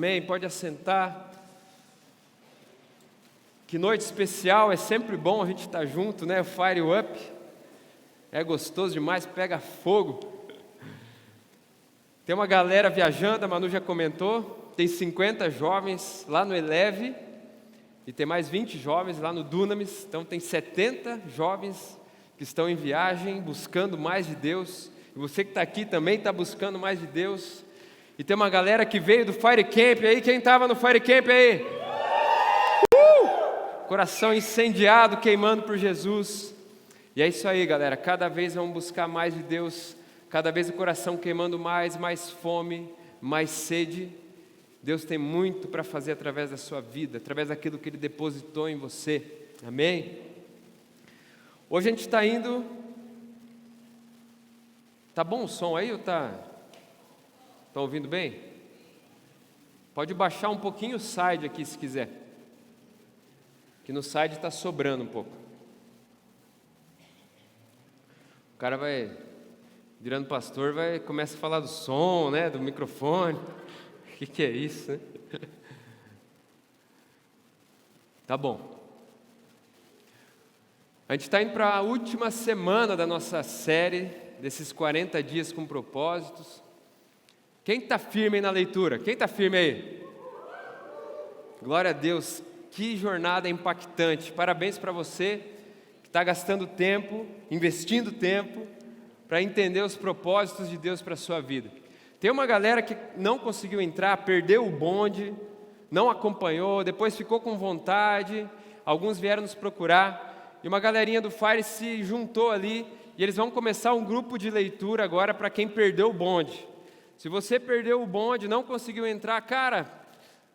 Amém, pode assentar. Que noite especial, é sempre bom a gente estar junto, né? Fire Up, é gostoso demais, pega fogo. Tem uma galera viajando, a Manu já comentou, tem 50 jovens lá no Eleve, e tem mais 20 jovens lá no Dunamis, então tem 70 jovens que estão em viagem, buscando mais de Deus, e você que está aqui também está buscando mais de Deus. E tem uma galera que veio do Fire Camp aí, quem estava no Fire Camp aí? Coração incendiado, queimando por Jesus. E é isso aí, galera, cada vez vamos buscar mais de Deus, cada vez o coração queimando mais fome, mais sede. Deus tem muito para fazer através da sua vida, através daquilo que Ele depositou em você, amém? Hoje a gente está indo... Tá bom o som aí ou tá... Estão ouvindo bem? Pode baixar um pouquinho o side aqui se quiser. Que no side está sobrando um pouco. O cara vai, virando pastor, começa a falar do som, né, do microfone. O que é isso, né? Tá bom. A gente está indo para a última semana da nossa série, desses 40 dias com propósitos. Quem está firme aí na leitura? Quem está firme aí? Glória a Deus, que jornada impactante. Parabéns para você que está gastando tempo, investindo tempo, para entender os propósitos de Deus para a sua vida. Tem uma galera que não conseguiu entrar, perdeu o bonde, não acompanhou, depois ficou com vontade, alguns vieram nos procurar, e uma galerinha do Fire se juntou ali, e eles vão começar um grupo de leitura agora para quem perdeu o bonde. Se você perdeu o bonde, não conseguiu entrar, cara,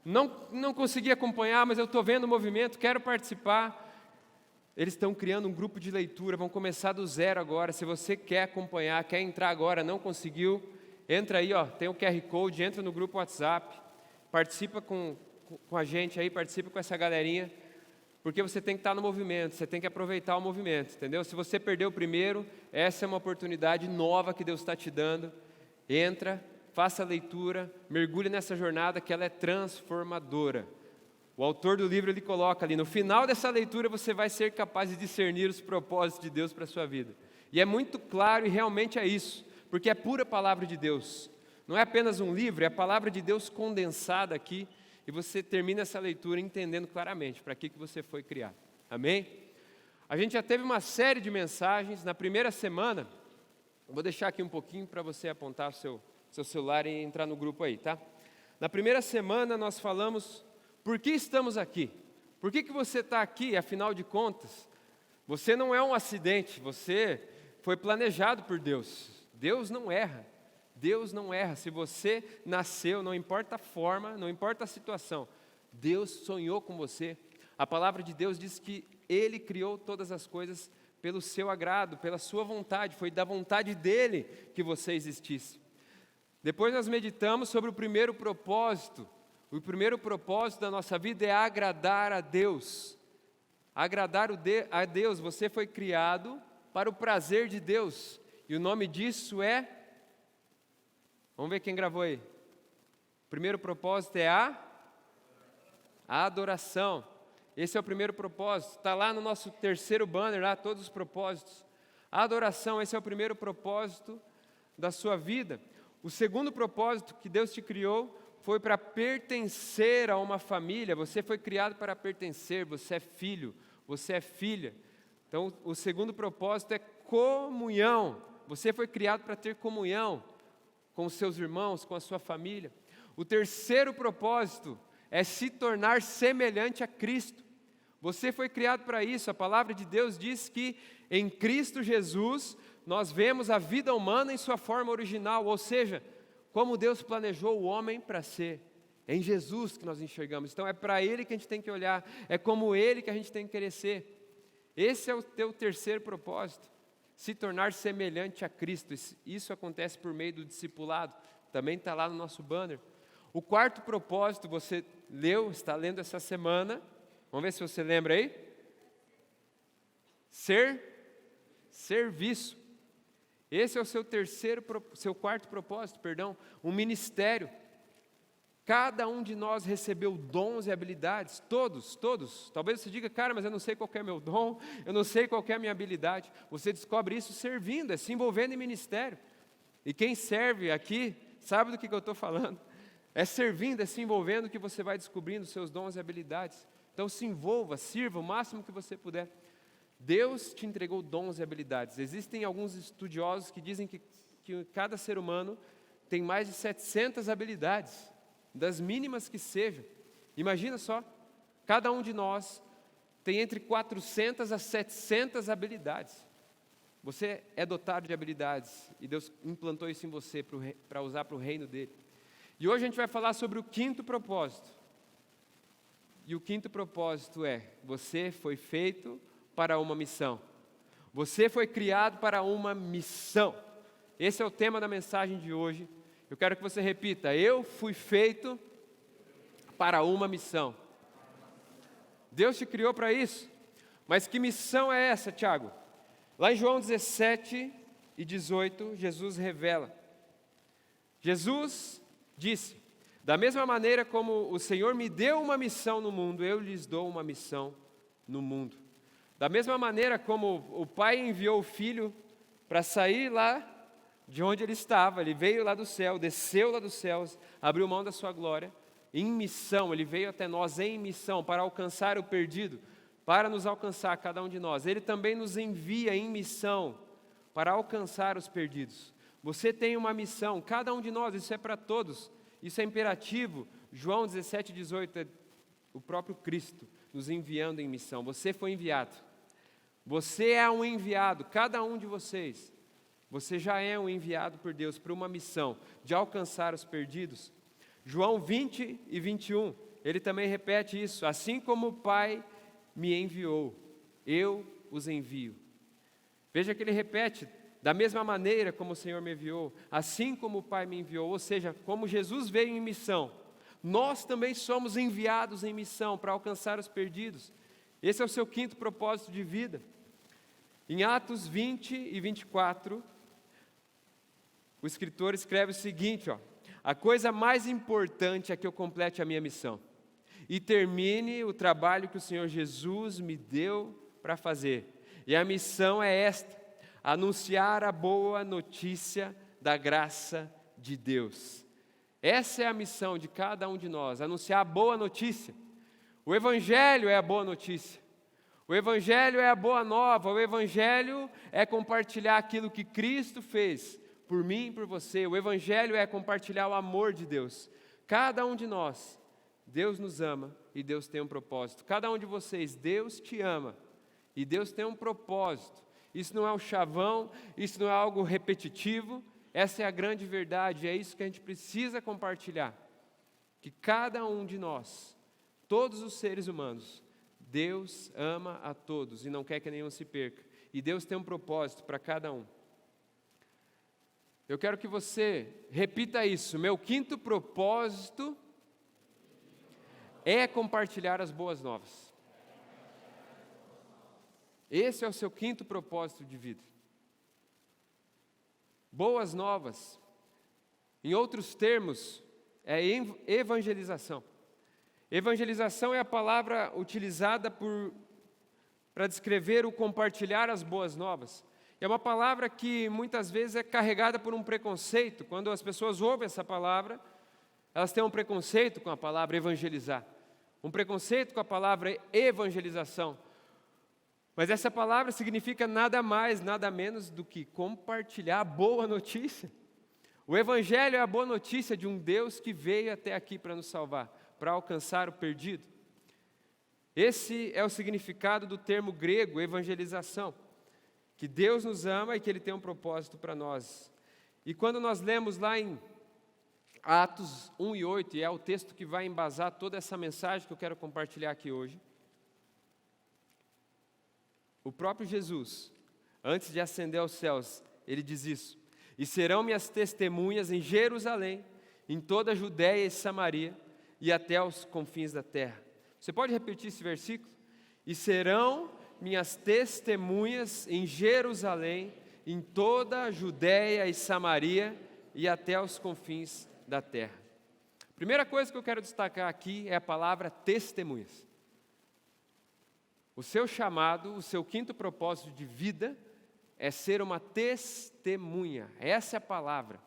não consegui acompanhar, mas eu estou vendo o movimento, quero participar. Eles estão criando um grupo de leitura, vão começar do zero agora. Se você quer acompanhar, quer entrar agora, não conseguiu, entra aí, ó, tem o QR Code, entra no grupo WhatsApp, participa com a gente aí, participa com essa galerinha, porque você tem que estar no movimento, você tem que aproveitar o movimento, entendeu? Se você perdeu o primeiro, essa é uma oportunidade nova que Deus está te dando. Entra, faça a leitura, mergulhe nessa jornada que ela é transformadora. O autor do livro ele coloca ali, no final dessa leitura você vai ser capaz de discernir os propósitos de Deus para a sua vida. E é muito claro e realmente é isso, porque é pura palavra de Deus. Não é apenas um livro, é a palavra de Deus condensada aqui, e você termina essa leitura entendendo claramente para que você foi criado. Amém? A gente já teve uma série de mensagens na primeira semana. Eu vou deixar aqui um pouquinho para você apontar o seu celular e entrar no grupo aí, tá? Na primeira semana nós falamos por que estamos aqui. Por que você está aqui, afinal de contas? Você não é um acidente, você foi planejado por Deus. Deus não erra. Deus não erra. Se você nasceu, não importa a forma, não importa a situação, Deus sonhou com você. A palavra de Deus diz que Ele criou todas as coisas pelo seu agrado, pela sua vontade, foi da vontade dEle que você existisse. Depois nós meditamos sobre o primeiro propósito. O primeiro propósito da nossa vida é agradar a Deus. Agradar a Deus, você foi criado para o prazer de Deus. E o nome disso é... Vamos ver quem gravou aí. O primeiro propósito é a adoração. Esse é o primeiro propósito, está lá no nosso terceiro banner, lá todos os propósitos. A adoração, esse é o primeiro propósito da sua vida. O segundo propósito que Deus te criou foi para pertencer a uma família. Você foi criado para pertencer, você é filho, você é filha. Então, o segundo propósito é comunhão. Você foi criado para ter comunhão com os seus irmãos, com a sua família. O terceiro propósito é se tornar semelhante a Cristo. Você foi criado para isso. A palavra de Deus diz que em Cristo Jesus nós vemos a vida humana em sua forma original, ou seja, como Deus planejou o homem para ser. É em Jesus que nós enxergamos. Então é para Ele que a gente tem que olhar, é como Ele que a gente tem que querer ser. Esse é o teu terceiro propósito, se tornar semelhante a Cristo. Isso acontece por meio do discipulado, também está lá no nosso banner. O quarto propósito, você leu, está lendo essa semana, vamos ver se você lembra aí. Serviço. Esse é o seu quarto propósito, um ministério. Cada um de nós recebeu dons e habilidades, todos, todos. Talvez você diga, cara, mas eu não sei qual que é meu dom, eu não sei qual que é a minha habilidade. Você descobre isso servindo, é se envolvendo em ministério. E quem serve aqui, sabe do que eu estou falando. É servindo, é se envolvendo que você vai descobrindo seus dons e habilidades. Então se envolva, sirva o máximo que você puder. Deus te entregou dons e habilidades. Existem alguns estudiosos que dizem que cada ser humano tem mais de 700 habilidades, das mínimas que sejam. Imagina só, cada um de nós tem entre 400 a 700 habilidades. Você é dotado de habilidades e Deus implantou isso em você para usar para o reino dele. E hoje a gente vai falar sobre o quinto propósito. E o quinto propósito é: você foi feito para uma missão. Você foi criado para uma missão. Esse é o tema da mensagem de hoje. Eu quero que você repita: eu fui feito para uma missão. Deus te criou para isso. Mas que missão é essa, Tiago? Lá em João 17 e 18, Jesus revela. Jesus disse: da mesma maneira como o Senhor me deu uma missão no mundo, eu lhes dou uma missão no mundo. Da mesma maneira como o Pai enviou o Filho para sair lá de onde ele estava, ele veio lá do céu, desceu lá dos céus, abriu mão da sua glória, em missão, ele veio até nós em missão, para alcançar o perdido, para nos alcançar, cada um de nós. Ele também nos envia em missão, para alcançar os perdidos. Você tem uma missão, cada um de nós, isso é para todos, isso é imperativo. João 17, 18, é o próprio Cristo nos enviando em missão. Você foi enviado, você é um enviado, cada um de vocês. Você já é um enviado por Deus para uma missão de alcançar os perdidos. João 20 e 21, ele também repete isso: assim como o Pai me enviou, eu os envio. Veja que ele repete: da mesma maneira como o Senhor me enviou, assim como o Pai me enviou. Ou seja, como Jesus veio em missão, nós também somos enviados em missão para alcançar os perdidos. Esse é o seu quinto propósito de vida. Em Atos 20 e 24, o escritor escreve o seguinte: a coisa mais importante é que eu complete a minha missão e termine o trabalho que o Senhor Jesus me deu para fazer. E a missão é esta: anunciar a boa notícia da graça de Deus. Essa é a missão de cada um de nós, anunciar a boa notícia. O Evangelho é a boa notícia. O Evangelho é a boa nova. O Evangelho é compartilhar aquilo que Cristo fez por mim e por você. O Evangelho é compartilhar o amor de Deus. Cada um de nós, Deus nos ama e Deus tem um propósito. Cada um de vocês, Deus te ama e Deus tem um propósito. Isso não é um chavão, isso não é algo repetitivo. Essa é a grande verdade, é isso que a gente precisa compartilhar. Que cada um de nós, todos os seres humanos, Deus ama a todos e não quer que nenhum se perca. E Deus tem um propósito para cada um. Eu quero que você repita isso: meu quinto propósito é compartilhar as boas novas. Esse é o seu quinto propósito de vida. Boas novas, em outros termos, é evangelização. Evangelização é a palavra utilizada para descrever o compartilhar as boas novas. É uma palavra que muitas vezes é carregada por um preconceito. Quando as pessoas ouvem essa palavra, elas têm um preconceito com a palavra evangelizar, um preconceito com a palavra evangelização. Mas essa palavra significa nada mais, nada menos do que compartilhar a boa notícia. O Evangelho é a boa notícia de um Deus que veio até aqui para nos salvar, para alcançar o perdido. Esse é o significado do termo grego, evangelização. Que Deus nos ama e que Ele tem um propósito para nós. E quando nós lemos lá em Atos 1 e 8, e é o texto que vai embasar toda essa mensagem que eu quero compartilhar aqui hoje, o próprio Jesus, antes de ascender aos céus, Ele diz isso: e serão minhas testemunhas em Jerusalém, em toda a Judéia e Samaria, e até os confins da terra. Você pode repetir esse versículo? E serão minhas testemunhas em Jerusalém, em toda a Judéia e Samaria, e até os confins da terra. Primeira coisa que eu quero destacar aqui é a palavra testemunhas. O seu chamado, o seu quinto propósito de vida é ser uma testemunha. Essa é a palavra,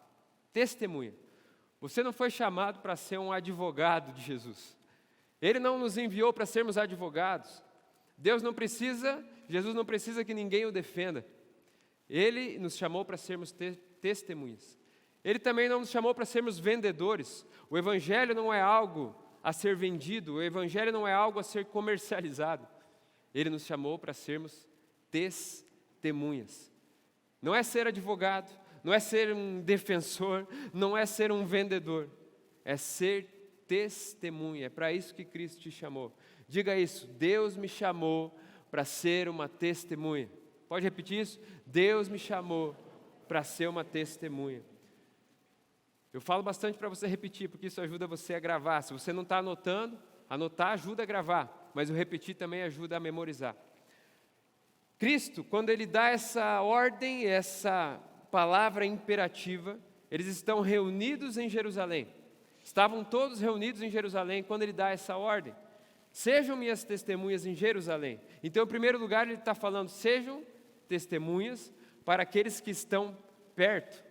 testemunha. Você não foi chamado para ser um advogado de Jesus. Ele não nos enviou para sermos advogados. Jesus não precisa que ninguém o defenda. Ele nos chamou para sermos testemunhas. Ele também não nos chamou para sermos vendedores. O Evangelho não é algo a ser vendido, o Evangelho não é algo a ser comercializado. Ele nos chamou para sermos testemunhas. Não é ser advogado, não é ser um defensor, não é ser um vendedor. É ser testemunha. É para isso que Cristo te chamou. Diga isso: Deus me chamou para ser uma testemunha. Pode repetir isso? Deus me chamou para ser uma testemunha. Eu falo bastante para você repetir, porque isso ajuda você a gravar. Se você não está anotando, anotar ajuda a gravar, mas o repetir também ajuda a memorizar. Cristo, quando Ele dá essa ordem, essa palavra imperativa, eles estão reunidos em Jerusalém. Estavam todos reunidos em Jerusalém quando Ele dá essa ordem. Sejam minhas testemunhas em Jerusalém. Então, em primeiro lugar, Ele está falando, sejam testemunhas para aqueles que estão perto.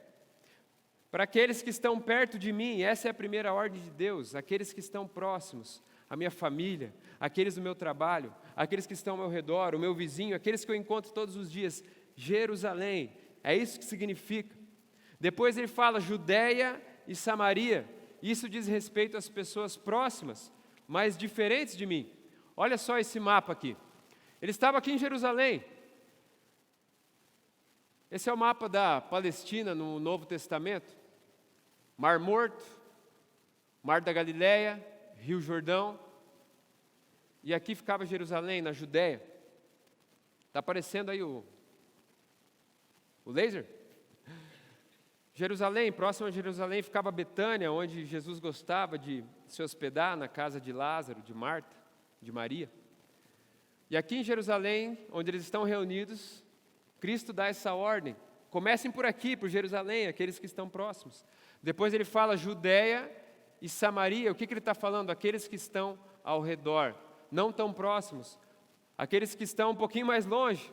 Para aqueles que estão perto de mim, essa é a primeira ordem de Deus, aqueles que estão próximos, a minha família, aqueles do meu trabalho, aqueles que estão ao meu redor, o meu vizinho, aqueles que eu encontro todos os dias. Jerusalém, é isso que significa. Depois ele fala Judéia e Samaria, isso diz respeito às pessoas próximas, mas diferentes de mim. Olha só esse mapa aqui. Ele estava aqui em Jerusalém. Esse é o mapa da Palestina no Novo Testamento. Mar Morto, Mar da Galileia, Rio Jordão. E aqui ficava Jerusalém, na Judéia. Está aparecendo aí o laser? Jerusalém, próximo a Jerusalém, ficava Betânia, onde Jesus gostava de se hospedar, na casa de Lázaro, de Marta, de Maria. E aqui em Jerusalém, onde eles estão reunidos, Cristo dá essa ordem. Comecem por aqui, por Jerusalém, aqueles que estão próximos. Depois ele fala Judéia e Samaria. O que ele está falando? Aqueles que estão ao redor, não tão próximos. Aqueles que estão um pouquinho mais longe.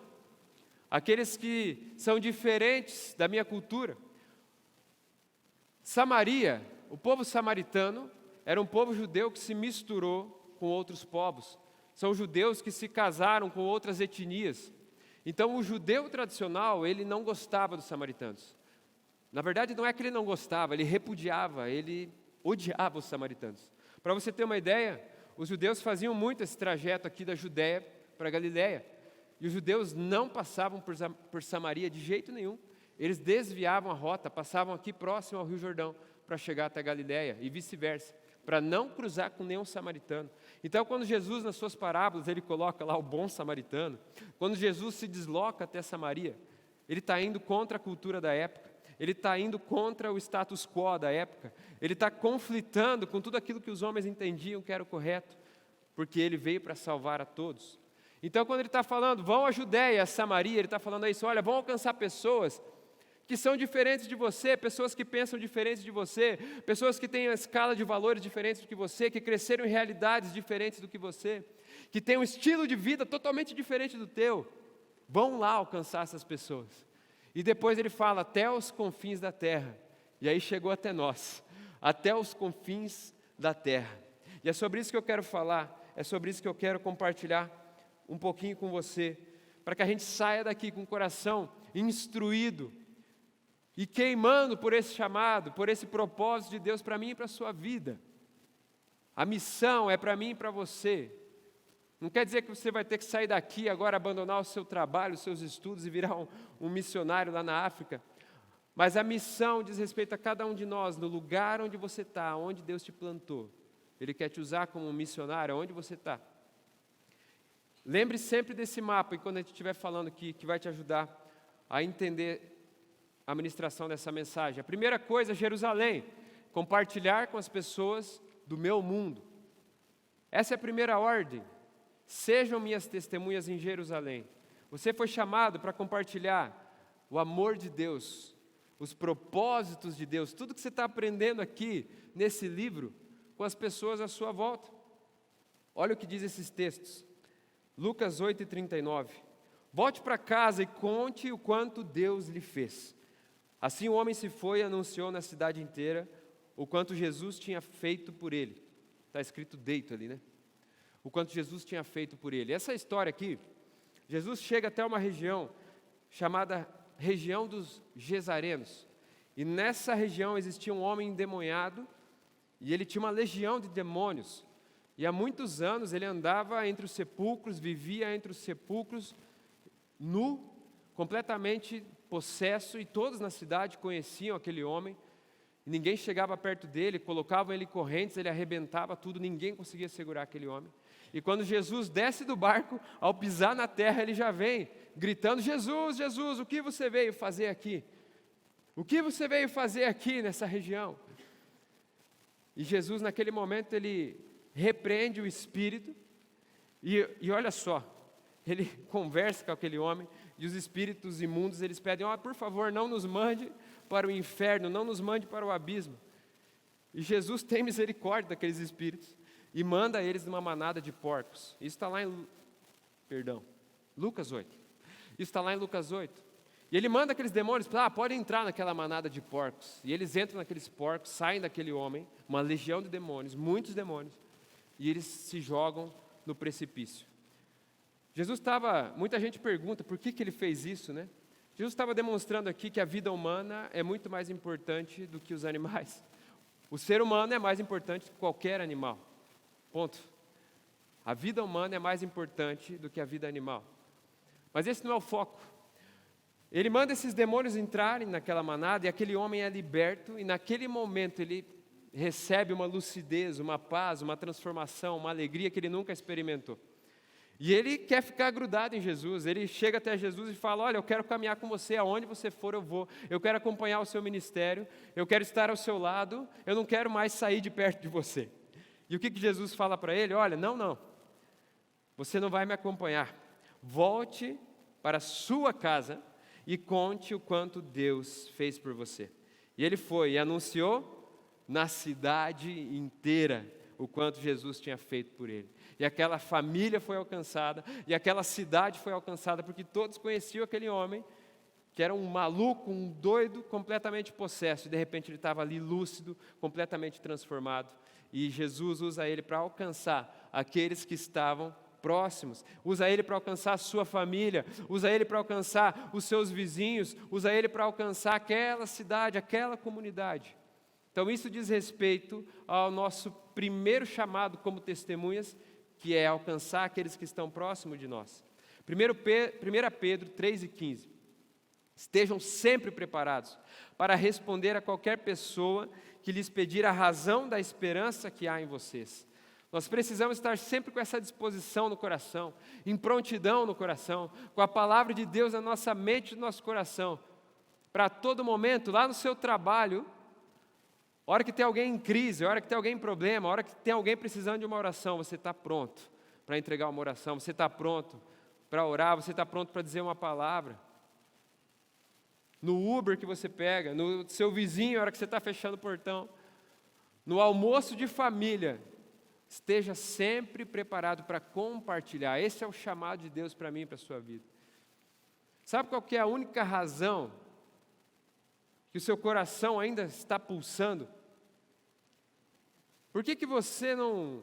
Aqueles que são diferentes da minha cultura. Samaria, o povo samaritano, era um povo judeu que se misturou com outros povos. São judeus que se casaram com outras etnias. Então, o judeu tradicional, ele não gostava dos samaritanos. Na verdade, não é que ele não gostava, ele repudiava, ele odiava os samaritanos. Para você ter uma ideia, os judeus faziam muito esse trajeto aqui da Judéia para a Galileia. E os judeus não passavam por Samaria de jeito nenhum. Eles desviavam a rota, passavam aqui próximo ao Rio Jordão para chegar até a Galileia e vice-versa, para não cruzar com nenhum samaritano. Então, quando Jesus, nas suas parábolas, ele coloca lá o bom samaritano, quando Jesus se desloca até Samaria, ele está indo contra a cultura da época, ele está indo contra o status quo da época, ele está conflitando com tudo aquilo que os homens entendiam que era o correto, porque ele veio para salvar a todos. Então, quando ele está falando, vão à Judéia, a Samaria, ele está falando isso, olha, vão alcançar pessoas que são diferentes de você, pessoas que pensam diferentes de você, pessoas que têm uma escala de valores diferentes do que você, que cresceram em realidades diferentes do que você, que têm um estilo de vida totalmente diferente do teu. Vão lá alcançar essas pessoas. E depois ele fala, até os confins da terra. E aí chegou até nós, até os confins da terra. E é sobre isso que eu quero falar, é sobre isso que eu quero compartilhar um pouquinho com você, para que a gente saia daqui com o coração instruído e queimando por esse chamado, por esse propósito de Deus para mim e para a sua vida. A missão é para mim e para você. Não quer dizer que você vai ter que sair daqui agora, abandonar o seu trabalho, os seus estudos e virar um missionário lá na África. Mas a missão diz respeito a cada um de nós, no lugar onde você está, onde Deus te plantou. Ele quer te usar como um missionário, onde você está. Lembre sempre desse mapa, e quando a gente estiver falando aqui, que vai te ajudar a entender a ministração dessa mensagem. A primeira coisa, Jerusalém, compartilhar com as pessoas do meu mundo. Essa é a primeira ordem. Sejam minhas testemunhas em Jerusalém. Você foi chamado para compartilhar o amor de Deus, os propósitos de Deus, tudo que você está aprendendo aqui nesse livro, com as pessoas à sua volta. Olha o que diz esses textos. Lucas 8:39. Volte para casa e conte o quanto Deus lhe fez. Assim o homem se foi e anunciou na cidade inteira o quanto Jesus tinha feito por ele. Está escrito deito ali, né? O quanto Jesus tinha feito por ele. Essa história aqui, Jesus chega até uma região chamada região dos Gesarenos. E nessa região existia um homem endemoniado e ele tinha uma legião de demônios. E há muitos anos ele andava entre os sepulcros, vivia entre os sepulcros, nu, completamente possesso, e todos na cidade conheciam aquele homem. Ninguém chegava perto dele, colocavam ele em correntes, ele arrebentava tudo, ninguém conseguia segurar aquele homem. E quando Jesus desce do barco, ao pisar na terra, ele já vem gritando: Jesus, Jesus, o que você veio fazer aqui? O que você veio fazer aqui nessa região? E Jesus, naquele momento, ele repreende o espírito, e olha só, ele conversa com aquele homem, e os espíritos imundos, eles pedem: por favor, não nos mande para o inferno, não nos mande para o abismo. E Jesus tem misericórdia daqueles espíritos, e manda eles numa manada de porcos. Isso está lá em Lucas 8. Isso está lá em Lucas 8. E ele manda aqueles demônios, pode entrar naquela manada de porcos. E eles entram naqueles porcos, saem daquele homem, uma legião de demônios, muitos demônios, e eles se jogam no precipício. Muita gente pergunta por que ele fez isso, né? Jesus estava demonstrando aqui que a vida humana é muito mais importante do que os animais. O ser humano é mais importante que qualquer animal. Ponto. A vida humana é mais importante do que a vida animal. Mas esse não é o foco. Ele manda esses demônios entrarem naquela manada, e aquele homem é liberto, e naquele momento ele recebe uma lucidez, uma paz, uma transformação, uma alegria que ele nunca experimentou. E ele quer ficar grudado em Jesus. Ele chega até Jesus e fala: olha, eu quero caminhar com você, aonde você for eu vou, eu quero acompanhar o seu ministério, eu quero estar ao seu lado, eu não quero mais sair de perto de você. E o que Jesus fala para ele? Olha, não, você não vai me acompanhar, volte para a sua casa e conte o quanto Deus fez por você. E ele foi e anunciou na cidade inteira o quanto Jesus tinha feito por ele. E aquela família foi alcançada, e aquela cidade foi alcançada, porque todos conheciam aquele homem, que era um maluco, um doido, completamente possesso, e de repente ele estava ali lúcido, completamente transformado, e Jesus usa ele para alcançar aqueles que estavam próximos, usa ele para alcançar a sua família, usa ele para alcançar os seus vizinhos, usa ele para alcançar aquela cidade, aquela comunidade. Então isso diz respeito ao nosso primeiro chamado como testemunhas, que é alcançar aqueles que estão próximos de nós. 1 Pedro 3:15. Estejam sempre preparados para responder a qualquer pessoa que lhes pedir a razão da esperança que há em vocês. Nós precisamos estar sempre com essa disposição no coração, em prontidão no coração, com a palavra de Deus na nossa mente e no nosso coração, para todo momento, lá no seu trabalho, a hora que tem alguém em crise, a hora que tem alguém em problema, a hora que tem alguém precisando de uma oração, você está pronto para entregar uma oração, você está pronto para orar, você está pronto para dizer uma palavra. No Uber que você pega, no seu vizinho, a hora que você está fechando o portão, no almoço de família, esteja sempre preparado para compartilhar. Esse é o chamado de Deus para mim e para a sua vida. Sabe qual que é a única razão que o seu coração ainda está pulsando? Por que você não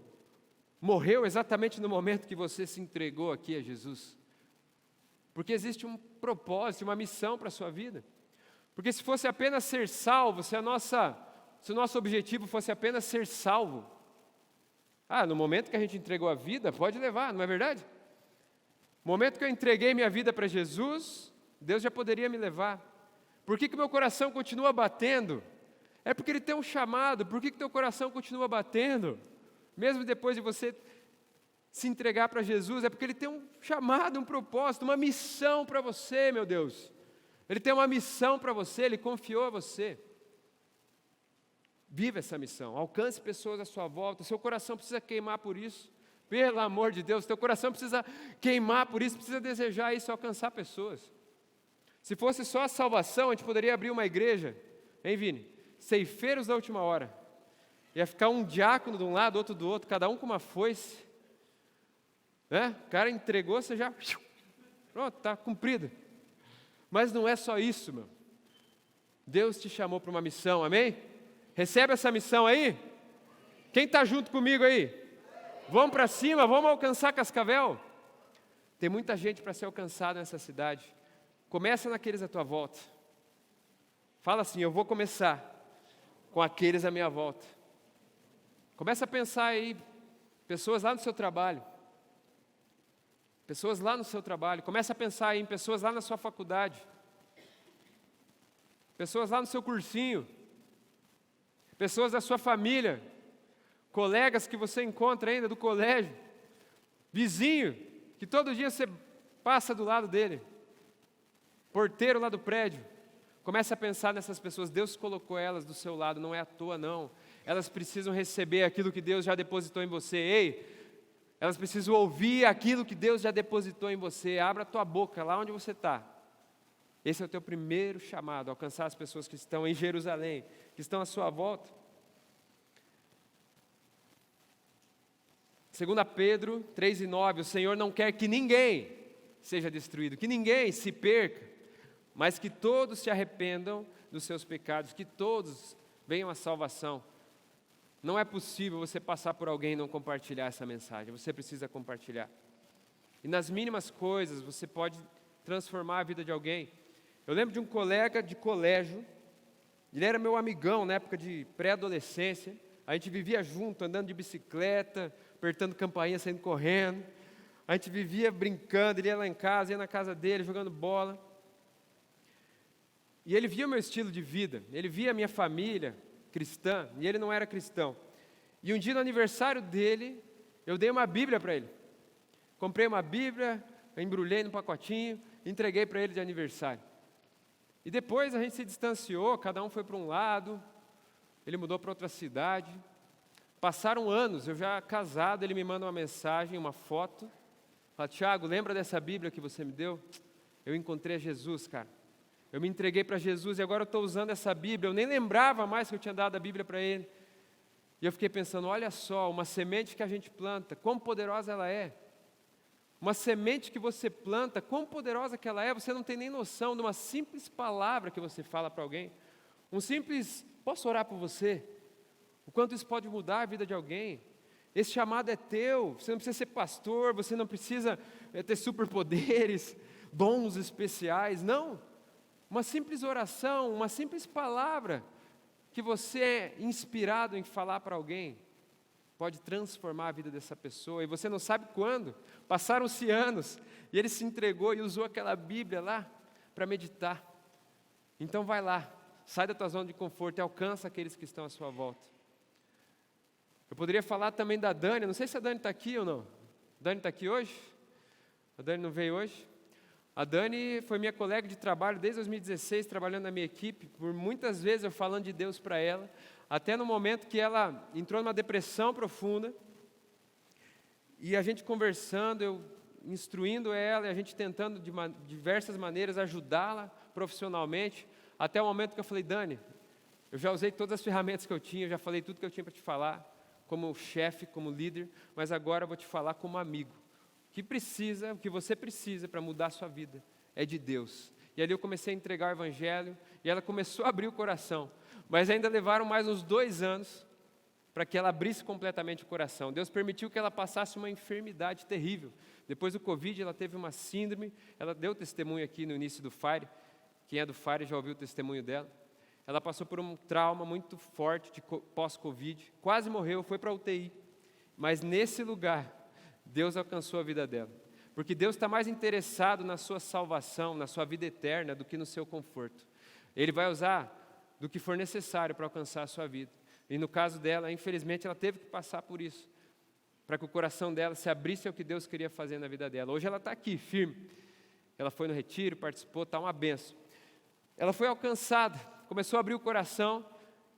morreu exatamente no momento que você se entregou aqui a Jesus? Porque existe um propósito, uma missão para a sua vida. Porque se fosse apenas ser salvo, se o nosso objetivo fosse apenas ser salvo, no momento que a gente entregou a vida, pode levar, não é verdade? No momento que eu entreguei minha vida para Jesus, Deus já poderia me levar. Por que meu coração continua batendo? É porque Ele tem um chamado. Por que teu coração continua batendo? Mesmo depois de você se entregar para Jesus, é porque Ele tem um chamado, um propósito, uma missão para você, meu Deus. Ele tem uma missão para você, Ele confiou a você. Viva essa missão, alcance pessoas à sua volta, seu coração precisa queimar por isso. Pelo amor de Deus, teu coração precisa queimar por isso, precisa desejar isso, alcançar pessoas. Se fosse só a salvação, a gente poderia abrir uma igreja, hein, Vini? Ceifeiros da última hora. Ia ficar um diácono de um lado, outro do outro, cada um com uma foice. Né? O cara entregou, você já... Pronto, está cumprido. Mas não é só isso, meu. Deus te chamou para uma missão, amém? Recebe essa missão aí? Quem está junto comigo aí? Vamos para cima, vamos alcançar Cascavel? Tem muita gente para ser alcançada nessa cidade. Começa naqueles à tua volta. Fala assim, eu vou começar com aqueles à minha volta. Começa a pensar aí, pessoas lá no seu trabalho. Pessoas lá no seu trabalho. Começa a pensar aí em pessoas lá na sua faculdade. Pessoas lá no seu cursinho. Pessoas da sua família. Colegas que você encontra ainda do colégio. Vizinho, que todo dia você passa do lado dele. Porteiro lá do prédio. Comece a pensar nessas pessoas. Deus colocou elas do seu lado, não é à toa não. Elas precisam receber aquilo que Deus já depositou em você. Ei, elas precisam ouvir aquilo que Deus já depositou em você. Abra a tua boca lá onde você está. Esse é o teu primeiro chamado, alcançar as pessoas que estão em Jerusalém, que estão à sua volta. 2 Pedro 3:9, o Senhor não quer que ninguém seja destruído, que ninguém se perca, mas que todos se arrependam dos seus pecados, que todos venham à salvação. Não é possível você passar por alguém e não compartilhar essa mensagem, você precisa compartilhar. E nas mínimas coisas você pode transformar a vida de alguém. Eu lembro de um colega de colégio, ele era meu amigão na época de pré-adolescência, a gente vivia junto, andando de bicicleta, apertando campainha, saindo correndo, a gente vivia brincando, ele ia lá em casa, ia na casa dele, jogando bola. E ele via o meu estilo de vida, ele via a minha família cristã, e ele não era cristão. E um dia no aniversário dele, eu dei uma Bíblia para ele. Comprei uma Bíblia, embrulhei no pacotinho, entreguei para ele de aniversário. E depois a gente se distanciou, cada um foi para um lado, ele mudou para outra cidade. Passaram anos, eu já casado, ele me manda uma mensagem, uma foto. Fala, Tiago, lembra dessa Bíblia que você me deu? Eu encontrei Jesus, cara. Eu me entreguei para Jesus e agora eu estou usando essa Bíblia. Eu nem lembrava mais que eu tinha dado a Bíblia para ele. E eu fiquei pensando, olha só, uma semente que a gente planta, quão poderosa ela é. Uma semente que você planta, quão poderosa que ela é, você não tem nem noção de uma simples palavra que você fala para alguém. Um simples, posso orar por você? O quanto isso pode mudar a vida de alguém. Esse chamado é teu, você não precisa ser pastor, você não precisa ter superpoderes, dons especiais, não. Uma simples oração, uma simples palavra que você é inspirado em falar para alguém, pode transformar a vida dessa pessoa, e você não sabe quando. Passaram-se anos, e ele se entregou e usou aquela Bíblia lá para meditar. Então vai lá, sai da tua zona de conforto e alcança aqueles que estão à sua volta. Eu poderia falar também da Dani, não sei se a Dani está aqui ou não. A Dani está aqui hoje? A Dani não veio hoje? A Dani foi minha colega de trabalho desde 2016, trabalhando na minha equipe, por muitas vezes eu falando de Deus para ela, até no momento que ela entrou numa depressão profunda, e a gente conversando, eu instruindo ela, e a gente tentando de diversas maneiras ajudá-la profissionalmente, até o momento que eu falei, Dani, eu já usei todas as ferramentas que eu tinha, eu já falei tudo que eu tinha para te falar, como chefe, como líder, mas agora eu vou te falar como amigo. O que você precisa para mudar a sua vida é de Deus. E ali eu comecei a entregar o Evangelho, e ela começou a abrir o coração. Mas ainda levaram mais uns 2 anos para que ela abrisse completamente o coração. Deus permitiu que ela passasse uma enfermidade terrível. Depois do Covid, ela teve uma síndrome, ela deu testemunho aqui no início do FIRE, quem é do FIRE já ouviu o testemunho dela. Ela passou por um trauma muito forte de pós-Covid, quase morreu, foi para a UTI. Mas nesse lugar, Deus alcançou a vida dela, porque Deus está mais interessado na sua salvação, na sua vida eterna, do que no seu conforto. Ele vai usar do que for necessário para alcançar a sua vida. E no caso dela, infelizmente, ela teve que passar por isso, para que o coração dela se abrisse ao que Deus queria fazer na vida dela. Hoje ela está aqui, firme. Ela foi no retiro, participou, está uma benção. Ela foi alcançada, começou a abrir o coração.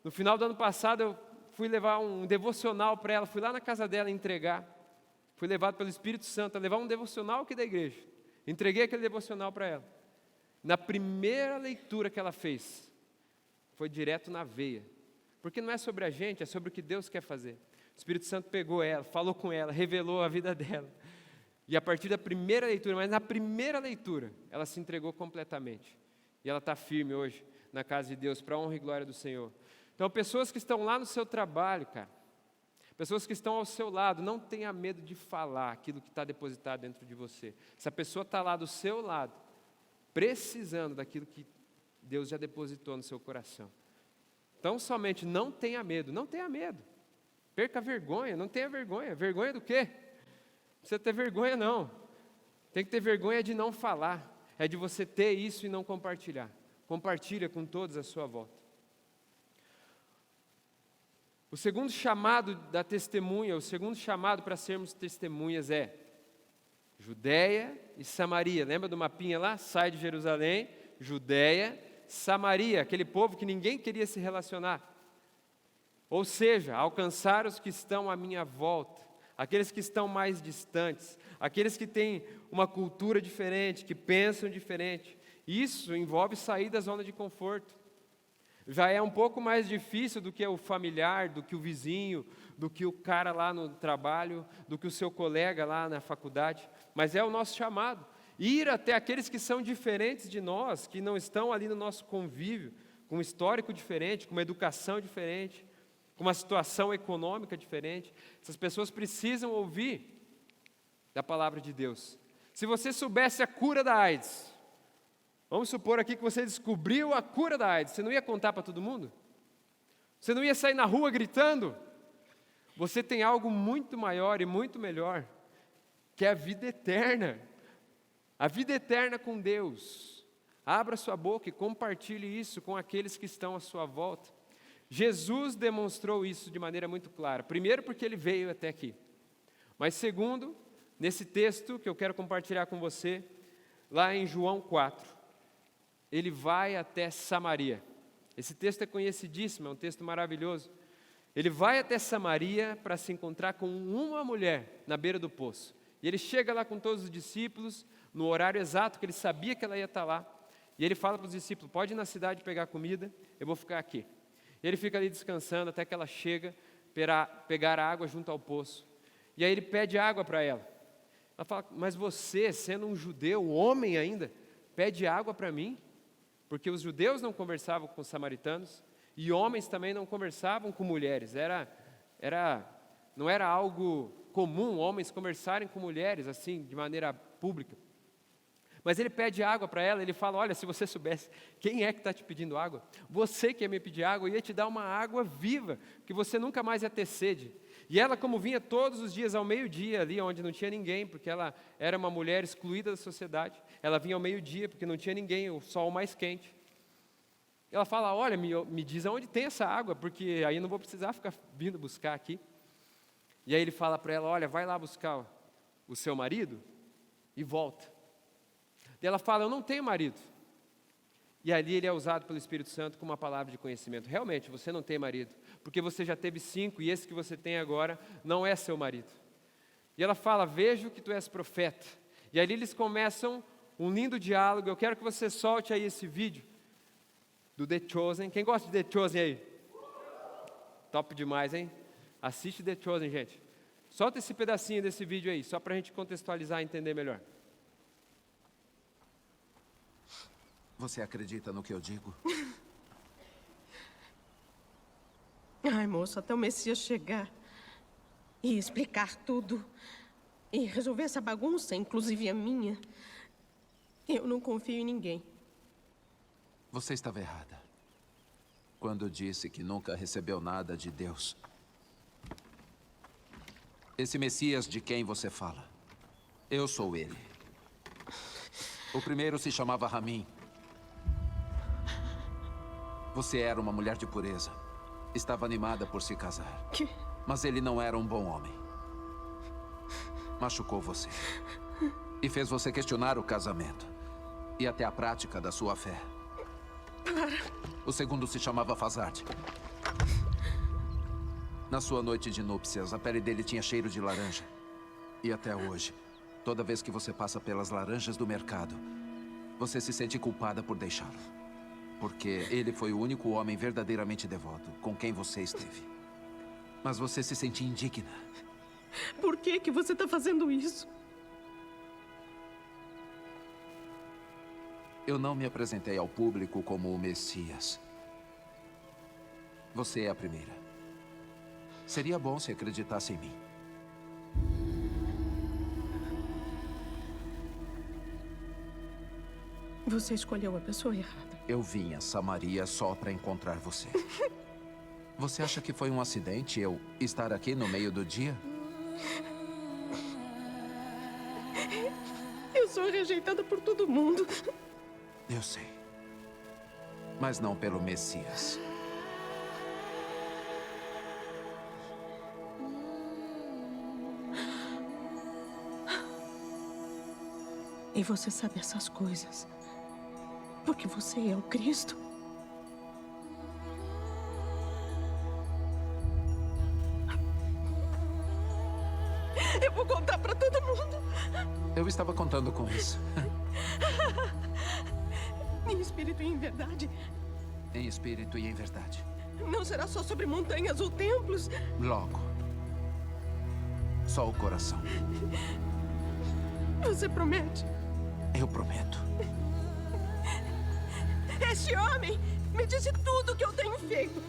No final do ano passado, eu fui levar um devocional para ela, fui lá na casa dela entregar. Fui levado pelo Espírito Santo a levar um devocional aqui da igreja. Entreguei aquele devocional para ela. Na primeira leitura que ela fez, foi direto na veia. Porque não é sobre a gente, é sobre o que Deus quer fazer. O Espírito Santo pegou ela, falou com ela, revelou a vida dela. E a partir da primeira leitura, mas na primeira leitura, ela se entregou completamente. E ela está firme hoje na casa de Deus, para a honra e glória do Senhor. Então, pessoas que estão lá no seu trabalho, cara, pessoas que estão ao seu lado, não tenha medo de falar aquilo que está depositado dentro de você. Se a pessoa está lá do seu lado, precisando daquilo que Deus já depositou no seu coração. Então, somente não tenha medo, não tenha medo. Perca a vergonha, não tenha vergonha. Vergonha do quê? Não precisa ter vergonha, não. Tem que ter vergonha de não falar. É de você ter isso e não compartilhar. Compartilha com todos à sua volta. O segundo chamado da testemunha, o segundo chamado para sermos testemunhas é Judéia e Samaria. Lembra do mapinha lá? Sai de Jerusalém, Judéia, Samaria, aquele povo que ninguém queria se relacionar. Ou seja, alcançar os que estão à minha volta, aqueles que estão mais distantes, aqueles que têm uma cultura diferente, que pensam diferente. Isso envolve sair da zona de conforto. Já é um pouco mais difícil do que o familiar, do que o vizinho, do que o cara lá no trabalho, do que o seu colega lá na faculdade, mas é o nosso chamado. Ir até aqueles que são diferentes de nós, que não estão ali no nosso convívio, com um histórico diferente, com uma educação diferente, com uma situação econômica diferente. Essas pessoas precisam ouvir da palavra de Deus. Se você soubesse a cura da AIDS, vamos supor aqui que você descobriu a cura da AIDS, você não ia contar para todo mundo? Você não ia sair na rua gritando? Você tem algo muito maior e muito melhor, que é a vida eterna. A vida eterna com Deus. Abra sua boca e compartilhe isso com aqueles que estão à sua volta. Jesus demonstrou isso de maneira muito clara. Primeiro, porque Ele veio até aqui. Mas segundo, nesse texto que eu quero compartilhar com você, lá em João 4, Ele vai até Samaria. Esse texto é conhecidíssimo, é um texto maravilhoso. Ele vai até Samaria para se encontrar com uma mulher na beira do poço. E ele chega lá com todos os discípulos, no horário exato que ele sabia que ela ia estar lá. E ele fala para os discípulos, pode ir na cidade pegar comida, eu vou ficar aqui. E ele fica ali descansando até que ela chega para pegar água junto ao poço. E aí ele pede água para ela. Ela fala, mas você, sendo um judeu, homem ainda, pede água para mim? Porque os judeus não conversavam com os samaritanos, e homens também não conversavam com mulheres. Não era algo comum homens conversarem com mulheres assim, de maneira pública. Mas ele pede água para ela, ele fala, olha, se você soubesse quem é que está te pedindo água, você que ia me pedir água, ia te dar uma água viva, que você nunca mais ia ter sede. E ela, como vinha todos os dias ao meio-dia ali, onde não tinha ninguém, porque ela era uma mulher excluída da sociedade, ela vinha ao meio-dia, porque não tinha ninguém, o sol mais quente. Ela fala, olha, me diz aonde tem essa água, porque aí eu não vou precisar ficar vindo buscar aqui. E aí ele fala para ela, olha, vai lá buscar o seu marido e volta. E ela fala, eu não tenho marido. E ali ele é usado pelo Espírito Santo com uma palavra de conhecimento. Realmente, você não tem marido, porque você já teve 5 e esse que você tem agora não é seu marido. E ela fala, vejo que tu és profeta. E ali eles começam um lindo diálogo. Eu quero que você solte aí esse vídeo do The Chosen. Quem gosta de The Chosen aí? Top demais, hein? Assiste The Chosen, gente. Solta esse pedacinho desse vídeo aí, só para a gente contextualizar e entender melhor. Você acredita no que eu digo? Ai, moço, até o Messias chegar e explicar tudo e resolver essa bagunça, inclusive a minha, eu não confio em ninguém. Você estava errada quando disse que nunca recebeu nada de Deus. Esse Messias de quem você fala, eu sou ele. O primeiro se chamava Ramim. Você era uma mulher de pureza. Estava animada por se casar. Mas ele não era um bom homem. Machucou você. E fez você questionar o casamento. E até a prática da sua fé. O segundo se chamava Fazard. Na sua noite de núpcias, a pele dele tinha cheiro de laranja. E até hoje, toda vez que você passa pelas laranjas do mercado, você se sente culpada por deixá-lo. porque ele foi o único homem verdadeiramente devoto com quem você esteve. Mas você se sentia indigna. Por que você está fazendo isso? Eu não me apresentei ao público como o Messias. Você é a primeira. Seria bom se acreditasse em mim. Você escolheu a pessoa errada. Eu vim a Samaria só para encontrar você. Você acha que foi um acidente eu estar aqui no meio do dia? Eu sou rejeitada por todo mundo. Eu sei. Mas não pelo Messias. E você sabe essas coisas porque você é o Cristo. Eu vou contar para todo mundo. Eu estava contando com isso. Em espírito e em verdade. Em espírito e em verdade. Não será só sobre montanhas ou templos. Logo. Só o coração. Você promete? Eu prometo. Este homem me disse tudo o que eu tenho feito.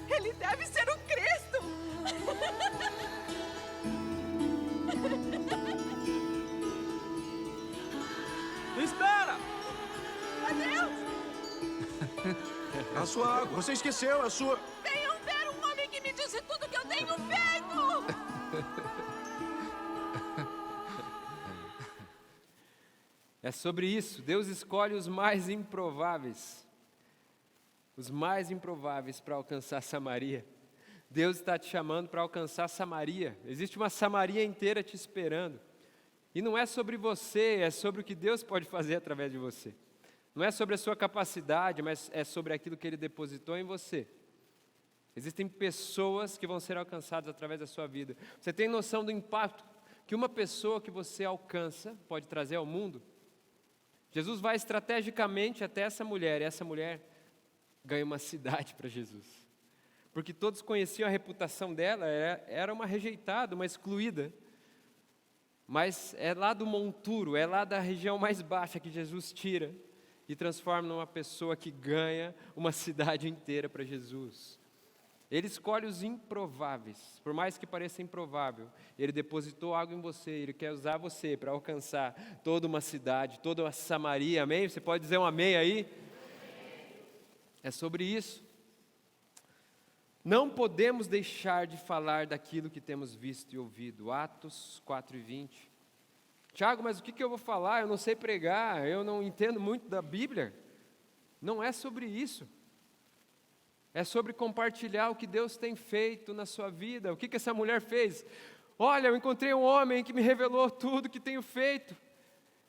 Ele deve ser o Cristo. Espera! Adeus! A sua água. Você esqueceu a sua... Venham ver um homem que me disse tudo o que eu tenho feito. É sobre isso. Deus escolhe os mais improváveis. Os mais improváveis para alcançar Samaria. Deus está te chamando para alcançar Samaria. Existe uma Samaria inteira te esperando. E não é sobre você, é sobre o que Deus pode fazer através de você. Não é sobre a sua capacidade, mas é sobre aquilo que Ele depositou em você. Existem pessoas que vão ser alcançadas através da sua vida. Você tem noção do impacto que uma pessoa que você alcança pode trazer ao mundo? Jesus vai estrategicamente até essa mulher, e essa mulher ganha uma cidade para Jesus. Porque todos conheciam a reputação dela, era uma rejeitada, uma excluída. Mas é lá do monturo, é lá da região mais baixa que Jesus tira e transforma numa pessoa que ganha uma cidade inteira para Jesus. Ele escolhe os improváveis, por mais que pareça improvável. Ele depositou algo em você, Ele quer usar você para alcançar toda uma cidade, toda uma Samaria, amém? Você pode dizer um amém aí? É sobre isso. Não podemos deixar de falar daquilo que temos visto e ouvido. Atos 4:20. Tiago, mas o que eu vou falar? Eu não sei pregar, eu não entendo muito da Bíblia. Não é sobre isso. É sobre compartilhar o que Deus tem feito na sua vida. O que essa mulher fez? Olha, eu encontrei um homem que me revelou tudo que tenho feito.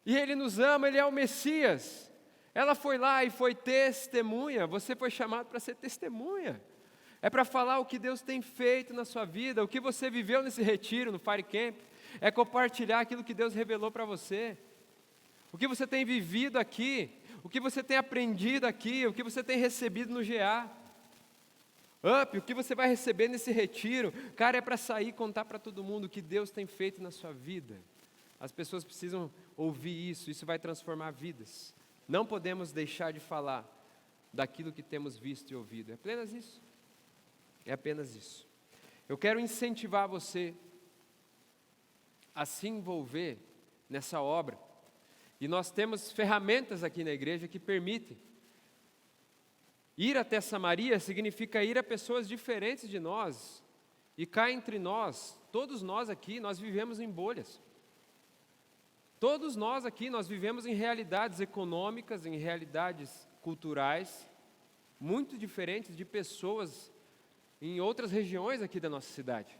E Ele nos ama, Ele é o Messias. Ela foi lá e foi testemunha. Você foi chamado para ser testemunha. É para falar o que Deus tem feito na sua vida, o que você viveu nesse retiro, no Fire Camp. É compartilhar aquilo que Deus revelou para você. O que você tem vivido aqui, o que você tem aprendido aqui, o que você tem recebido no GA. O que você vai receber nesse retiro, cara, é para sair e contar para todo mundo o que Deus tem feito na sua vida. As pessoas precisam ouvir isso, isso vai transformar vidas. Não podemos deixar de falar daquilo que temos visto e ouvido. É apenas isso. É apenas isso. Eu quero incentivar você a se envolver nessa obra. E nós temos ferramentas aqui na igreja que permitem. Ir até Samaria significa ir a pessoas diferentes de nós. E cá entre nós, todos nós aqui, nós vivemos em bolhas. Todos nós aqui, nós vivemos em realidades econômicas, em realidades culturais, muito diferentes de pessoas em outras regiões aqui da nossa cidade.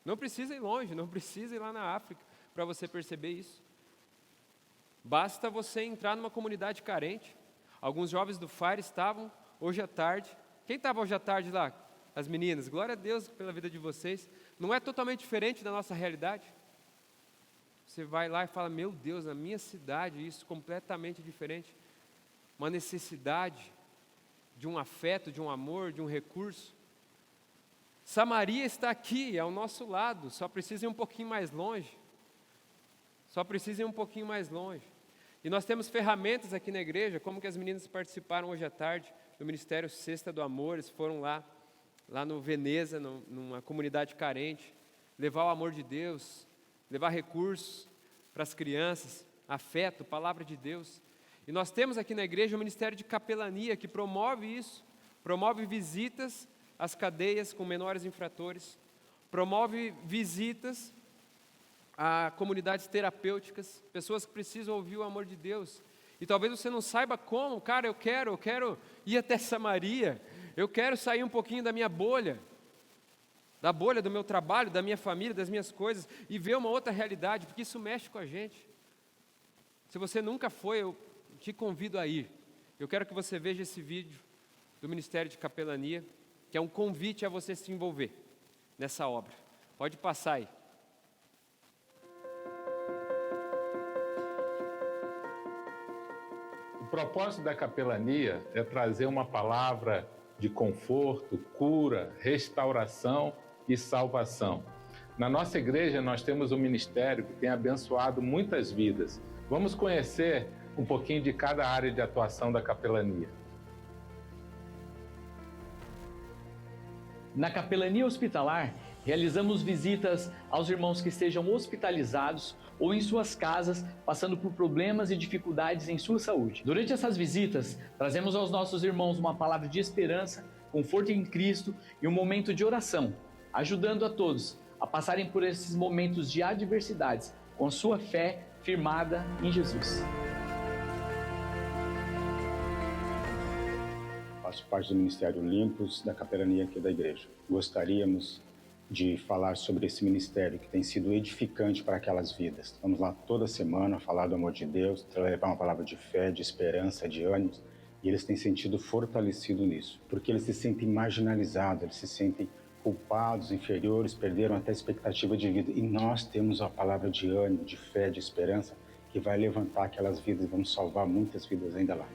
Não precisa ir longe, não precisa ir lá na África para você perceber isso. Basta você entrar numa comunidade carente. Alguns jovens do Fire estavam hoje à tarde. Quem estava hoje à tarde lá? As meninas. Glória a Deus pela vida de vocês. Não é totalmente diferente da nossa realidade? Você vai lá e fala, meu Deus, na minha cidade isso completamente diferente. uma necessidade de um afeto, de um amor, de um recurso. Samaria está aqui, ao nosso lado, só precisa ir um pouquinho mais longe. Só precisa ir um pouquinho mais longe. E nós temos ferramentas aqui na igreja, como que as meninas participaram hoje à tarde do Ministério Cesta do Amor, eles foram lá no Veneza, numa comunidade carente, levar o amor de Deus, levar recursos para as crianças, afeto, palavra de Deus. E nós temos aqui na igreja o Ministério de Capelania, que promove isso, promove visitas às cadeias com menores infratores, promove visitas a comunidades terapêuticas, pessoas que precisam ouvir o amor de Deus. E talvez você não saiba como, cara, eu quero ir até Samaria, eu quero sair um pouquinho da minha bolha, da bolha do meu trabalho, da minha família, das minhas coisas, e ver uma outra realidade, porque isso mexe com a gente. Se você nunca foi, eu te convido a ir. Eu quero que você veja esse vídeo do Ministério de Capelania, que é um convite a você se envolver nessa obra. Pode passar aí. O propósito da capelania é trazer uma palavra de conforto, cura, restauração e salvação. Na nossa igreja nós temos um ministério que tem abençoado muitas vidas. Vamos conhecer um pouquinho de cada área de atuação da capelania. Na capelania hospitalar, realizamos visitas aos irmãos que estejam hospitalizados ou em suas casas, passando por problemas e dificuldades em sua saúde. Durante essas visitas, trazemos aos nossos irmãos uma palavra de esperança, conforto em Cristo e um momento de oração, ajudando a todos a passarem por esses momentos de adversidades, com sua fé firmada em Jesus. Faço parte do Ministério Limpos, da capelania aqui da igreja. Gostaríamos de falar sobre esse ministério que tem sido edificante para aquelas vidas. Vamos lá toda semana falar do amor de Deus, levar uma palavra de fé, de esperança, de ânimo, e eles têm sentido fortalecidos nisso, porque eles se sentem marginalizados, eles se sentem culpados, inferiores, perderam até a expectativa de vida. E nós temos a palavra de ânimo, de fé, de esperança, que vai levantar aquelas vidas e vamos salvar muitas vidas ainda lá.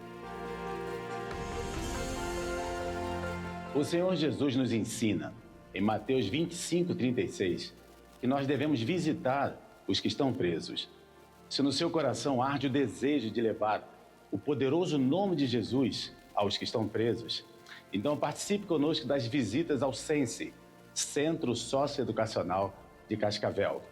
O Senhor Jesus nos ensina, em Mateus 25:36, que nós devemos visitar os que estão presos. Se no seu coração arde o desejo de levar o poderoso nome de Jesus aos que estão presos, então participe conosco das visitas ao Sense, Centro Socioeducacional de Cascavel.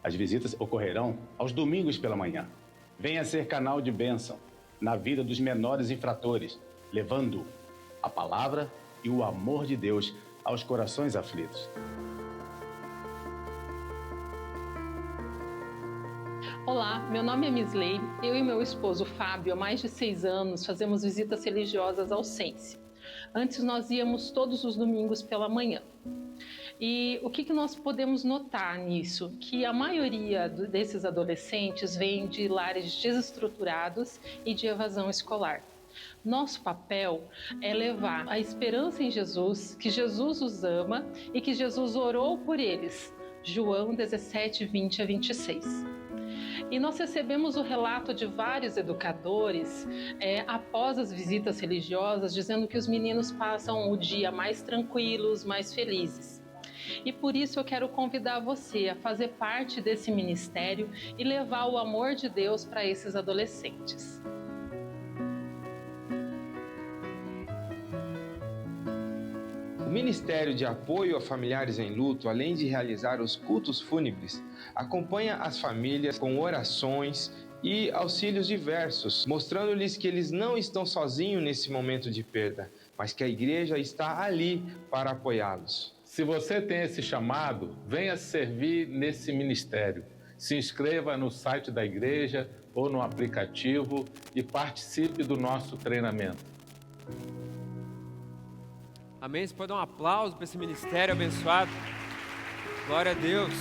As visitas ocorrerão aos domingos pela manhã. Venha ser canal de bênção na vida dos menores infratores, levando a palavra e o amor de Deus aos corações aflitos. Olá, meu nome é Misley. Eu e meu esposo Fábio, há mais de 6 anos, fazemos visitas religiosas ao Sense. Antes nós íamos todos os domingos pela manhã. E o que nós podemos notar nisso? Que a maioria desses adolescentes vem de lares desestruturados e de evasão escolar. Nosso papel é levar a esperança em Jesus, que Jesus os ama e que Jesus orou por eles. João 17:20-26. E nós recebemos o relato de vários educadores após as visitas religiosas, dizendo que os meninos passam o dia mais tranquilos, mais felizes. E por isso eu quero convidar você a fazer parte desse ministério e levar o amor de Deus para esses adolescentes. O Ministério de Apoio a Familiares em Luto, além de realizar os cultos fúnebres, acompanha as famílias com orações e auxílios diversos, mostrando-lhes que eles não estão sozinhos nesse momento de perda, mas que a igreja está ali para apoiá-los. Se você tem esse chamado, venha servir nesse ministério. Se inscreva no site da igreja ou no aplicativo e participe do nosso treinamento. Amém? Você pode dar um aplauso para esse ministério abençoado? Glória a Deus.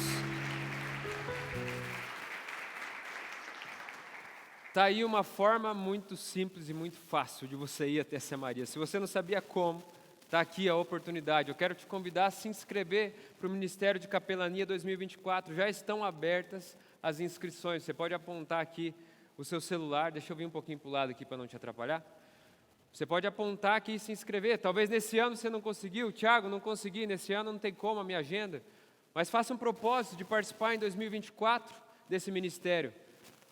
Está aí uma forma muito simples e muito fácil de você ir até Samaria. Se você não sabia como, está aqui a oportunidade. Eu quero te convidar a se inscrever para o Ministério de Capelania 2024. Já estão abertas as inscrições. Você pode apontar aqui o seu celular. Deixa eu vir um pouquinho para o lado aqui para não te atrapalhar. Você pode apontar aqui e se inscrever. Talvez nesse ano você não conseguiu. Tiago, não consegui. Nesse ano não tem como a minha agenda. Mas faça um propósito de participar em 2024 desse ministério.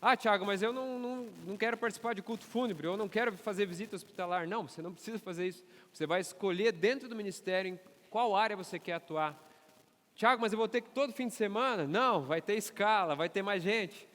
Ah, Tiago, mas eu não quero participar de culto fúnebre. Eu não quero fazer visita hospitalar. Não, você não precisa fazer isso. Você vai escolher dentro do ministério em qual área você quer atuar. Tiago, mas eu vou ter que todo fim de semana? Não, vai ter escala, vai ter mais gente.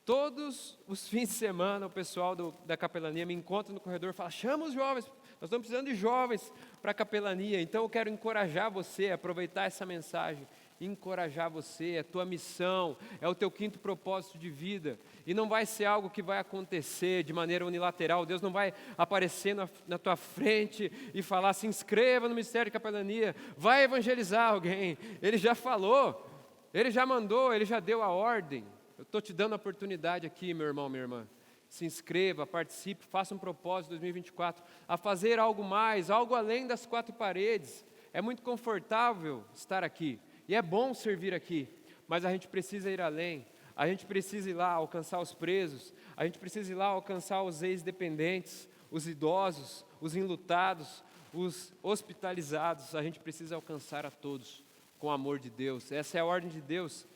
Todos os fins de semana, o pessoal da capelania me encontra no corredor e fala, chama os jovens, nós estamos precisando de jovens para a capelania. Então eu quero encorajar você a aproveitar essa mensagem, encorajar você, é a tua missão, é o teu quinto propósito de vida. E não vai ser algo que vai acontecer de maneira unilateral. Deus não vai aparecer na tua frente e falar, se inscreva no ministério de capelania, vai evangelizar alguém. Ele já falou, ele já mandou, ele já deu a ordem. Eu estou te dando a oportunidade aqui, meu irmão, minha irmã. Se inscreva, participe, faça um propósito em 2024 a fazer algo mais, algo além das quatro paredes. É muito confortável estar aqui e é bom servir aqui, mas a gente precisa ir além. A gente precisa ir lá alcançar os presos, a gente precisa ir lá alcançar os ex-dependentes, os idosos, os enlutados, os hospitalizados. A gente precisa alcançar a todos com o amor de Deus. Essa é a ordem de Deus.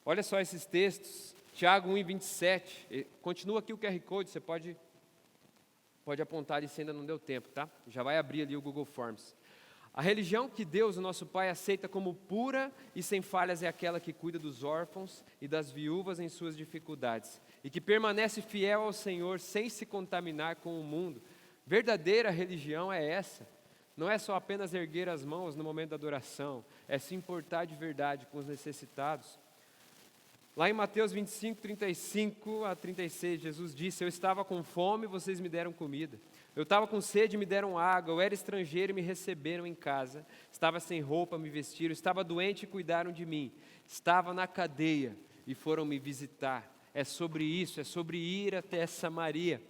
Olha só esses textos, Tiago 1:27, continua aqui o QR Code, você pode apontar ali se ainda não deu tempo, tá? Já vai abrir ali o Google Forms. A religião que Deus, o nosso Pai, aceita como pura e sem falhas é aquela que cuida dos órfãos e das viúvas em suas dificuldades, e que permanece fiel ao Senhor sem se contaminar com o mundo. Verdadeira religião é essa. Não é só apenas erguer as mãos no momento da adoração, é se importar de verdade com os necessitados. Lá em Mateus 25, 35 a 36, Jesus disse, eu estava com fome, vocês me deram comida. Eu estava com sede e me deram água. Eu era estrangeiro e me receberam em casa. Estava sem roupa, me vestiram. Estava doente e cuidaram de mim. Estava na cadeia e foram me visitar. É sobre isso, é sobre ir até Samaria.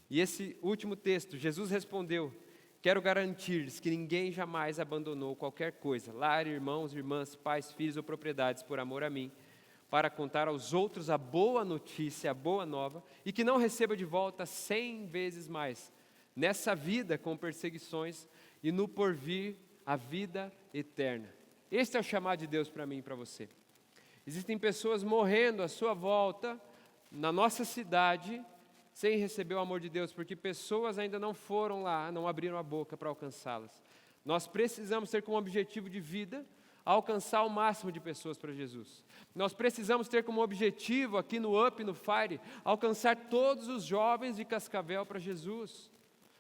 E esse último texto, Jesus respondeu, quero garantir-lhes que ninguém jamais abandonou qualquer coisa, lar, irmãos, irmãs, pais, filhos ou propriedades por amor a mim, para contar aos outros a boa notícia, a boa nova, e que não receba de volta 100 vezes mais, nessa vida com perseguições e no porvir a vida eterna. Este é o chamado de Deus para mim e para você. Existem pessoas morrendo à sua volta, na nossa cidade, sem receber o amor de Deus, porque pessoas ainda não foram lá, não abriram a boca para alcançá-las. Nós precisamos ter como objetivo de vida alcançar o máximo de pessoas para Jesus. Nós precisamos ter como objetivo aqui no UP, no FIRE, alcançar todos os jovens de Cascavel para Jesus.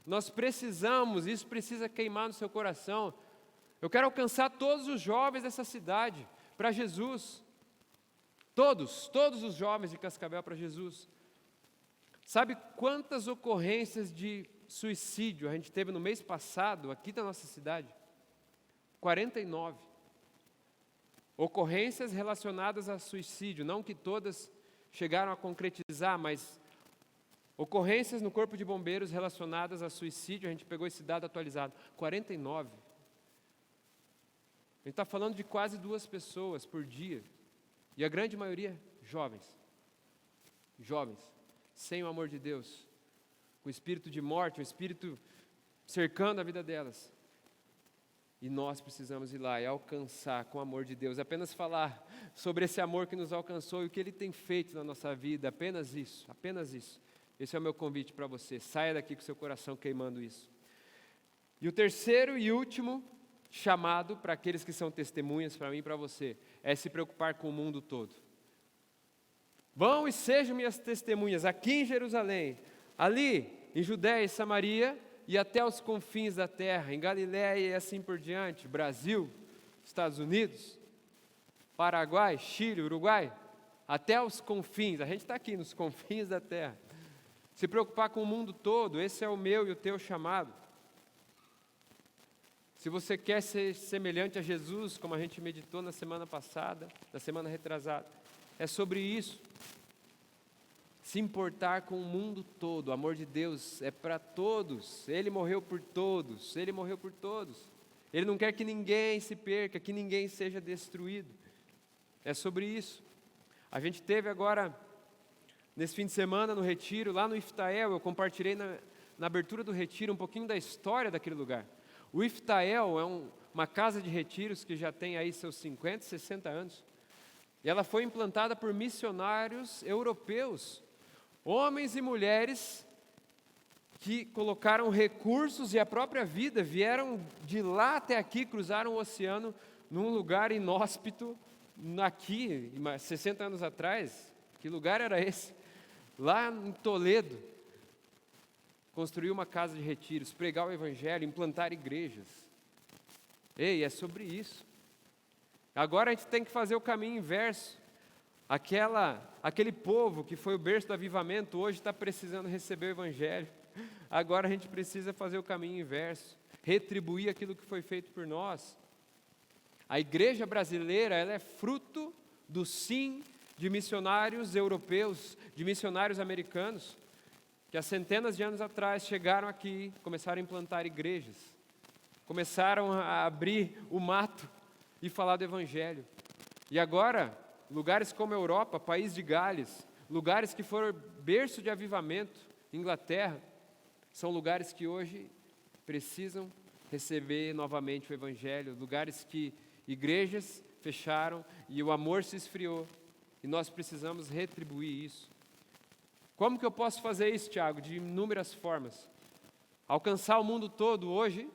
Nós precisamos, isso precisa queimar no seu coração. Eu quero alcançar todos os jovens dessa cidade para Jesus. Todos os jovens de Cascavel para Jesus. Sabe quantas ocorrências de suicídio a gente teve no mês passado aqui na nossa cidade? 49. Ocorrências relacionadas a suicídio, não que todas chegaram a concretizar, mas ocorrências no Corpo de Bombeiros relacionadas a suicídio, a gente pegou esse dado atualizado, 49. A gente está falando de quase 2 pessoas por dia, e a grande maioria jovens, sem o amor de Deus, com o espírito de morte, o espírito cercando a vida delas. E nós precisamos ir lá e alcançar com o amor de Deus, apenas falar sobre esse amor que nos alcançou e o que Ele tem feito na nossa vida, apenas isso, apenas isso. Esse é o meu convite para você, saia daqui com seu coração queimando isso. E o terceiro e último chamado para aqueles que são testemunhas para mim e para você, é se preocupar com o mundo todo. Vão e sejam minhas testemunhas aqui em Jerusalém, ali em Judéia e Samaria, e até os confins da terra, em Galiléia e assim por diante, Brasil, Estados Unidos, Paraguai, Chile, Uruguai, até os confins, a gente está aqui nos confins da terra. Se preocupar com o mundo todo, esse é o meu e o teu chamado. Se você quer ser semelhante a Jesus, como a gente meditou na semana passada, na semana retrasada, é sobre isso. Se importar com o mundo todo, o amor de Deus é para todos, Ele morreu por todos, Ele morreu por todos. Ele não quer que ninguém se perca, que ninguém seja destruído. É sobre isso. A gente teve agora, nesse fim de semana, no retiro, lá no Iftael, eu compartilhei na abertura do retiro, um pouquinho da história daquele lugar. O Iftael é uma casa de retiros que já tem aí seus 50, 60 anos. E ela foi implantada por missionários europeus, homens e mulheres que colocaram recursos e a própria vida, vieram de lá até aqui, cruzaram o oceano num lugar inóspito, aqui, 60 anos atrás. Que lugar era esse? Lá em Toledo. Construir uma casa de retiros, pregar o evangelho, implantar igrejas. Ei, é sobre isso. Agora a gente tem que fazer o caminho inverso. Aquele povo que foi o berço do avivamento, hoje está precisando receber o evangelho. Agora a gente precisa fazer o caminho inverso, retribuir aquilo que foi feito por nós. A igreja brasileira, ela é fruto do sim de missionários europeus, de missionários americanos, que há centenas de anos atrás chegaram aqui, começaram a implantar igrejas, começaram a abrir o mato e falar do evangelho. E agora, lugares como a Europa, País de Gales, lugares que foram berço de avivamento, Inglaterra, são lugares que hoje precisam receber novamente o evangelho, lugares que igrejas fecharam e o amor se esfriou, e nós precisamos retribuir isso. Como que eu posso fazer isso, Tiago? De inúmeras formas. Alcançar o mundo todo hoje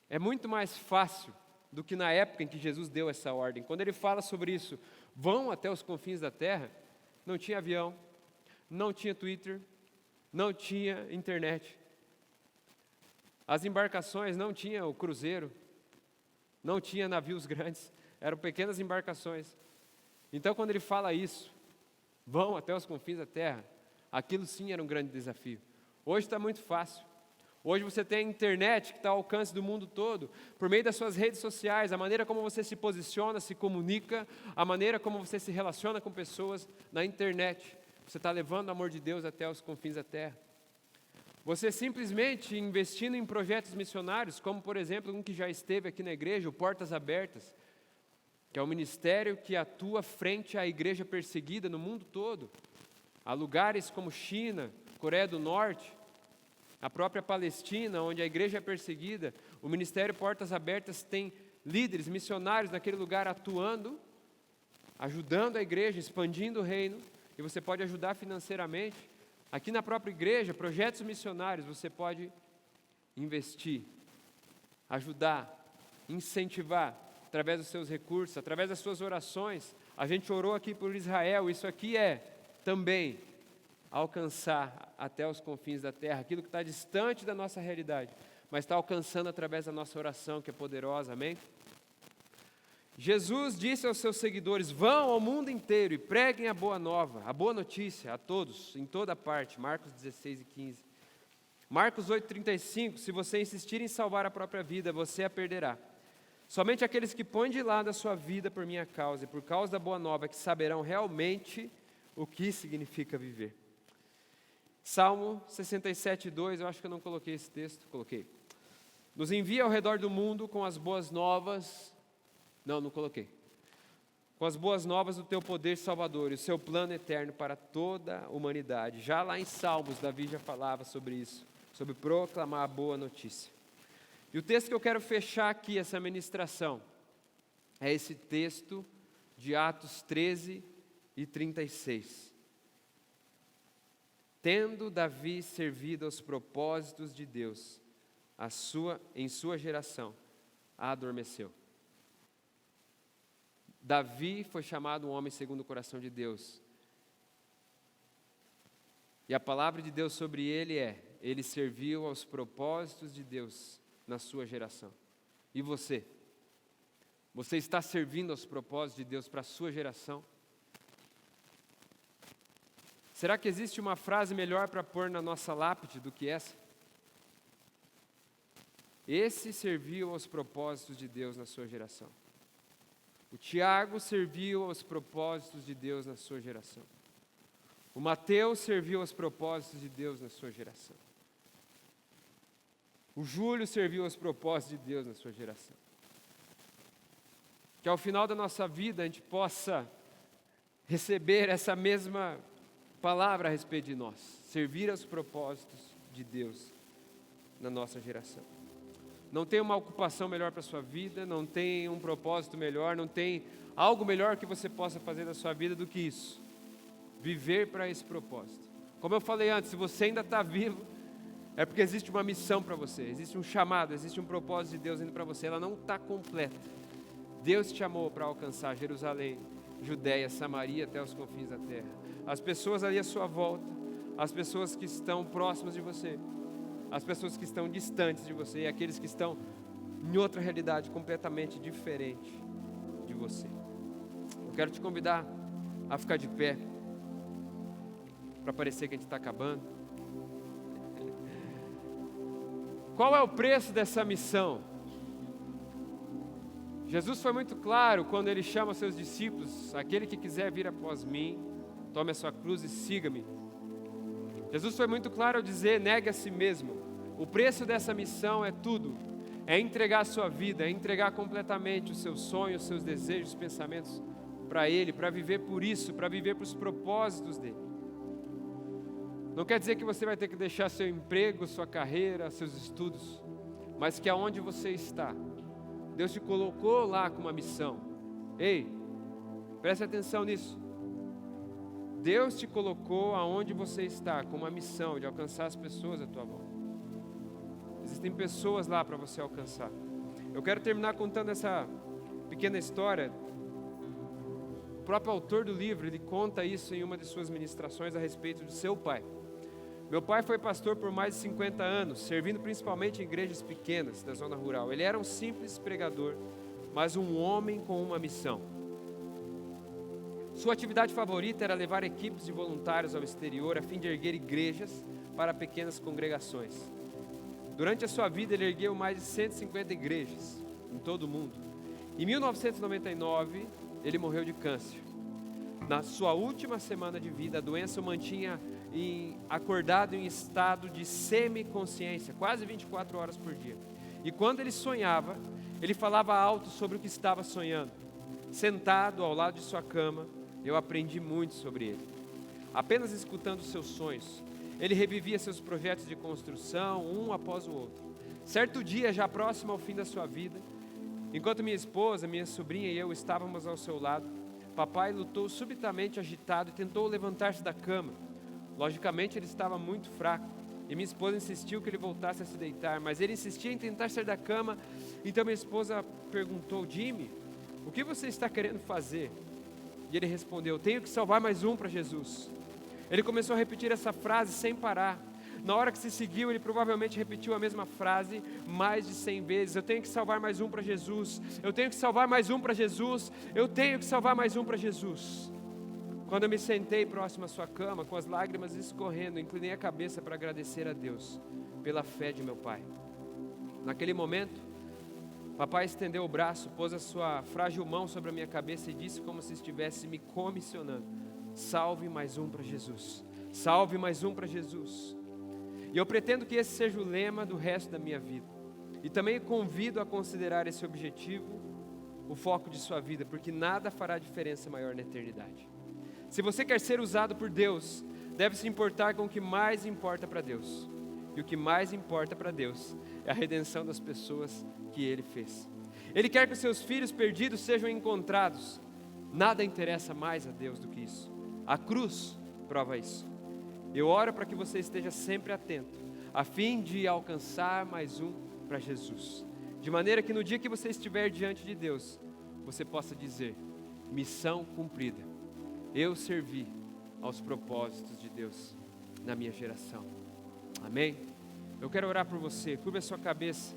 é muito mais fácil do que na época em que Jesus deu essa ordem. Quando ele fala sobre isso, vão até os confins da terra, não tinha avião, não tinha Twitter, não tinha internet. As embarcações não tinham o cruzeiro, não tinha navios grandes, eram pequenas embarcações. Então, quando ele fala isso, vão até os confins da terra, aquilo sim era um grande desafio. Hoje está muito fácil. Hoje você tem a internet que está ao alcance do mundo todo, por meio das suas redes sociais, a maneira como você se posiciona, se comunica, a maneira como você se relaciona com pessoas na internet. Você está levando o amor de Deus até os confins da terra. Você simplesmente investindo em projetos missionários, como por exemplo um que já esteve aqui na igreja, o Portas Abertas, que é um ministério que atua frente à igreja perseguida no mundo todo. Há lugares como China, Coreia do Norte, a própria Palestina, onde a igreja é perseguida, o Ministério Portas Abertas tem líderes, missionários naquele lugar atuando, ajudando a igreja, expandindo o reino, e você pode ajudar financeiramente. Aqui na própria igreja, projetos missionários, você pode investir, ajudar, incentivar, através dos seus recursos, através das suas orações. A gente orou aqui por Israel, isso aqui é também alcançar até os confins da terra, aquilo que está distante da nossa realidade, mas está alcançando através da nossa oração, que é poderosa, amém? Jesus disse aos seus seguidores, vão ao mundo inteiro e preguem a boa nova, a boa notícia a todos, em toda parte, Marcos 16 e 15. Marcos 8,35, se você insistir em salvar a própria vida, você a perderá. Somente aqueles que põem de lado a sua vida por minha causa e por causa da boa nova, que saberão realmente o que significa viver. Salmo 67,2, eu acho que eu não coloquei esse texto, coloquei. Nos envia ao redor do mundo com as boas novas, não coloquei. Com as boas novas do teu poder salvador e o seu plano eterno para toda a humanidade. Já lá em Salmos, Davi já falava sobre isso, sobre proclamar a boa notícia. E o texto que eu quero fechar aqui, essa ministração, é esse texto de Atos 13 e 36. Tendo Davi servido aos propósitos de Deus, em sua geração, adormeceu. Davi foi chamado um homem segundo o coração de Deus. E a palavra de Deus sobre ele ele serviu aos propósitos de Deus na sua geração. E você? Você está servindo aos propósitos de Deus para a sua geração? Será que existe uma frase melhor para pôr na nossa lápide do que essa? Esse serviu aos propósitos de Deus na sua geração. O Tiago serviu aos propósitos de Deus na sua geração. O Mateus serviu aos propósitos de Deus na sua geração. O Júlio serviu aos propósitos de Deus na sua geração. Que ao final da nossa vida a gente possa receber essa mesma palavra a respeito de nós. Servir aos propósitos de Deus na nossa geração. Não tem uma ocupação melhor para a sua vida, não tem um propósito melhor, não tem algo melhor que você possa fazer da sua vida do que isso. Viver para esse propósito. Como eu falei antes, se você ainda está vivo, é porque existe uma missão para você, existe um chamado, existe um propósito de Deus indo para você, ela não está completa. Deus te chamou para alcançar Jerusalém, Judéia, Samaria, até os confins da terra. As pessoas ali à sua volta, as pessoas que estão próximas de você, as pessoas que estão distantes de você e aqueles que estão em outra realidade completamente diferente de você. Eu quero te convidar a ficar de pé, para parecer que a gente está acabando. Qual é o preço dessa missão? Jesus foi muito claro quando ele chama seus discípulos: aquele que quiser vir após mim, tome a sua cruz e siga-me. Jesus foi muito claro ao dizer: negue a si mesmo. O preço dessa missão é tudo. É entregar a sua vida, é entregar completamente os seus sonhos, os seus desejos, os pensamentos para Ele, para viver por isso, para viver para os propósitos dEle. Não quer dizer que você vai ter que deixar seu emprego, sua carreira, seus estudos, mas que aonde você está, Deus te colocou lá com uma missão. Ei, preste atenção nisso. Deus te colocou aonde você está com uma missão de alcançar as pessoas à tua volta. Existem pessoas lá para você alcançar. Eu quero terminar contando essa pequena história. O próprio autor do livro, ele conta isso em uma de suas ministrações a respeito do seu pai. Meu pai foi pastor por mais de 50 anos, servindo principalmente em igrejas pequenas da zona rural. Ele era um simples pregador, mas um homem com uma missão. Sua atividade favorita era levar equipes de voluntários ao exterior a fim de erguer igrejas para pequenas congregações. Durante a sua vida, ele ergueu mais de 150 igrejas em todo o mundo. Em 1999, ele morreu de câncer. Na sua última semana de vida, a doença o mantinha acordado em estado de semiconsciência, quase 24 horas por dia. E quando ele sonhava, ele falava alto sobre o que estava sonhando. Sentado ao lado de sua cama, eu aprendi muito sobre ele. Apenas escutando seus sonhos, ele revivia seus projetos de construção, um após o outro. Certo dia, já próximo ao fim da sua vida, enquanto minha esposa, minha sobrinha e eu estávamos ao seu lado, papai lutou subitamente agitado e tentou levantar-se da cama. Logicamente, ele estava muito fraco e minha esposa insistiu que ele voltasse a se deitar, mas ele insistia em tentar sair da cama. Então minha esposa perguntou: Jimmy, o que você está querendo fazer? E ele respondeu: tenho que salvar mais um para Jesus. Ele começou a repetir essa frase sem parar. Na hora que se seguiu, ele provavelmente repetiu a mesma frase mais de 100 vezes. Eu tenho que salvar mais um para Jesus. Eu tenho que salvar mais um para Jesus. Eu tenho que salvar mais um para Jesus. Quando eu me sentei próximo à sua cama, com as lágrimas escorrendo, inclinei a cabeça para agradecer a Deus pela fé de meu pai. Naquele momento, papai estendeu o braço, pôs a sua frágil mão sobre a minha cabeça e disse como se estivesse me comissionando: salve mais um para Jesus. Salve mais um para Jesus. E eu pretendo que esse seja o lema do resto da minha vida. E também convido a considerar esse objetivo o foco de sua vida, porque nada fará diferença maior na eternidade. Se você quer ser usado por Deus, deve se importar com o que mais importa para Deus. E o que mais importa para Deus é a redenção das pessoas que Ele fez. Ele quer que os seus filhos perdidos sejam encontrados. Nada interessa mais a Deus do que isso. A cruz prova isso. Eu oro para que você esteja sempre atento, a fim de alcançar mais um para Jesus. De maneira que no dia que você estiver diante de Deus, você possa dizer: missão cumprida. Eu servi aos propósitos de Deus na minha geração. Amém? Eu quero orar por você. Curva a sua cabeça.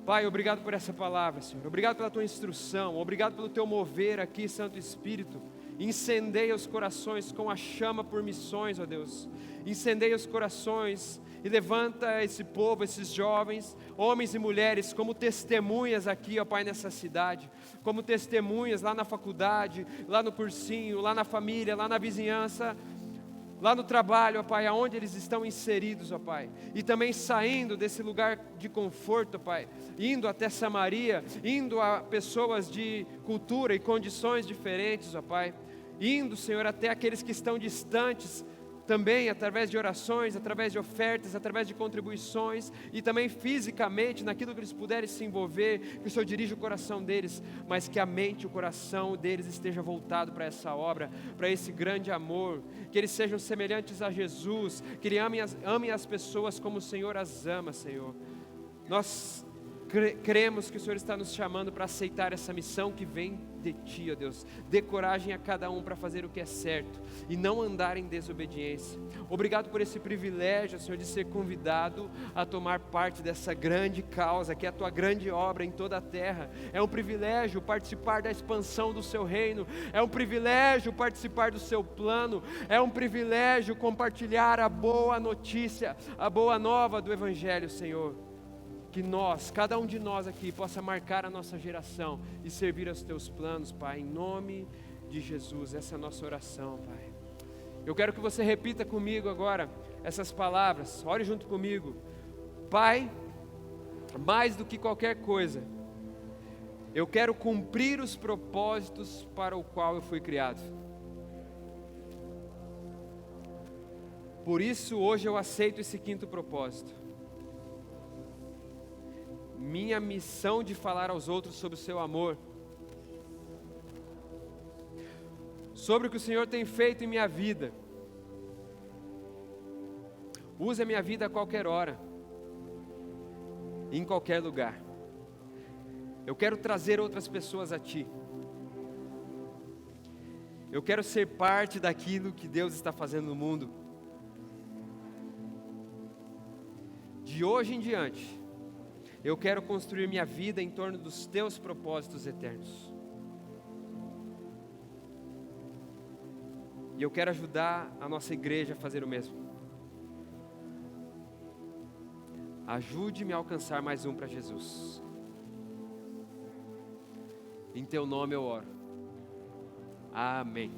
Pai, obrigado por essa palavra, Senhor. Obrigado pela tua instrução. Obrigado pelo teu mover aqui, Santo Espírito. Incendeia os corações com a chama por missões, ó Deus. Incendeia os corações e levanta esse povo, esses jovens, homens e mulheres, como testemunhas aqui, ó Pai, nessa cidade. Como testemunhas lá na faculdade, lá no cursinho, lá na família, lá na vizinhança, lá no trabalho, ó Pai, aonde eles estão inseridos, ó Pai. E também saindo desse lugar de conforto, ó Pai, indo até Samaria, indo a pessoas de cultura e condições diferentes, ó Pai. Indo, Senhor, até aqueles que estão distantes, também através de orações, através de ofertas, através de contribuições e também fisicamente, naquilo que eles puderem se envolver, que o Senhor dirija o coração deles, mas que a mente e o coração deles esteja voltado para essa obra, para esse grande amor, que eles sejam semelhantes a Jesus, que eles amem as pessoas como o Senhor as ama, Senhor. Nós cremos que o Senhor está nos chamando para aceitar essa missão que vem de Ti, ó Deus. Dê coragem a cada um para fazer o que é certo e não andar em desobediência. Obrigado por esse privilégio, Senhor, de ser convidado a tomar parte dessa grande causa, que é a Tua grande obra em toda a terra. É um privilégio participar da expansão do Seu reino, é um privilégio participar do Seu plano, é um privilégio compartilhar a boa notícia, a boa nova do Evangelho, Senhor. Que nós, cada um de nós aqui, possa marcar a nossa geração e servir aos Teus planos, Pai, em nome de Jesus. Essa é a nossa oração, Pai. Eu quero que você repita comigo agora essas palavras, ore junto comigo. Pai, mais do que qualquer coisa, eu quero cumprir os propósitos para o qual eu fui criado. Por isso, hoje eu aceito esse quinto propósito. Minha missão de falar aos outros sobre o Seu amor, sobre o que o Senhor tem feito em minha vida. Use a minha vida a qualquer hora, em qualquer lugar. Eu quero trazer outras pessoas a Ti. Eu quero ser parte daquilo que Deus está fazendo no mundo. De hoje em diante, eu quero construir minha vida em torno dos Teus propósitos eternos. E eu quero ajudar a nossa igreja a fazer o mesmo. Ajude-me a alcançar mais um para Jesus. Em Teu nome eu oro. Amém.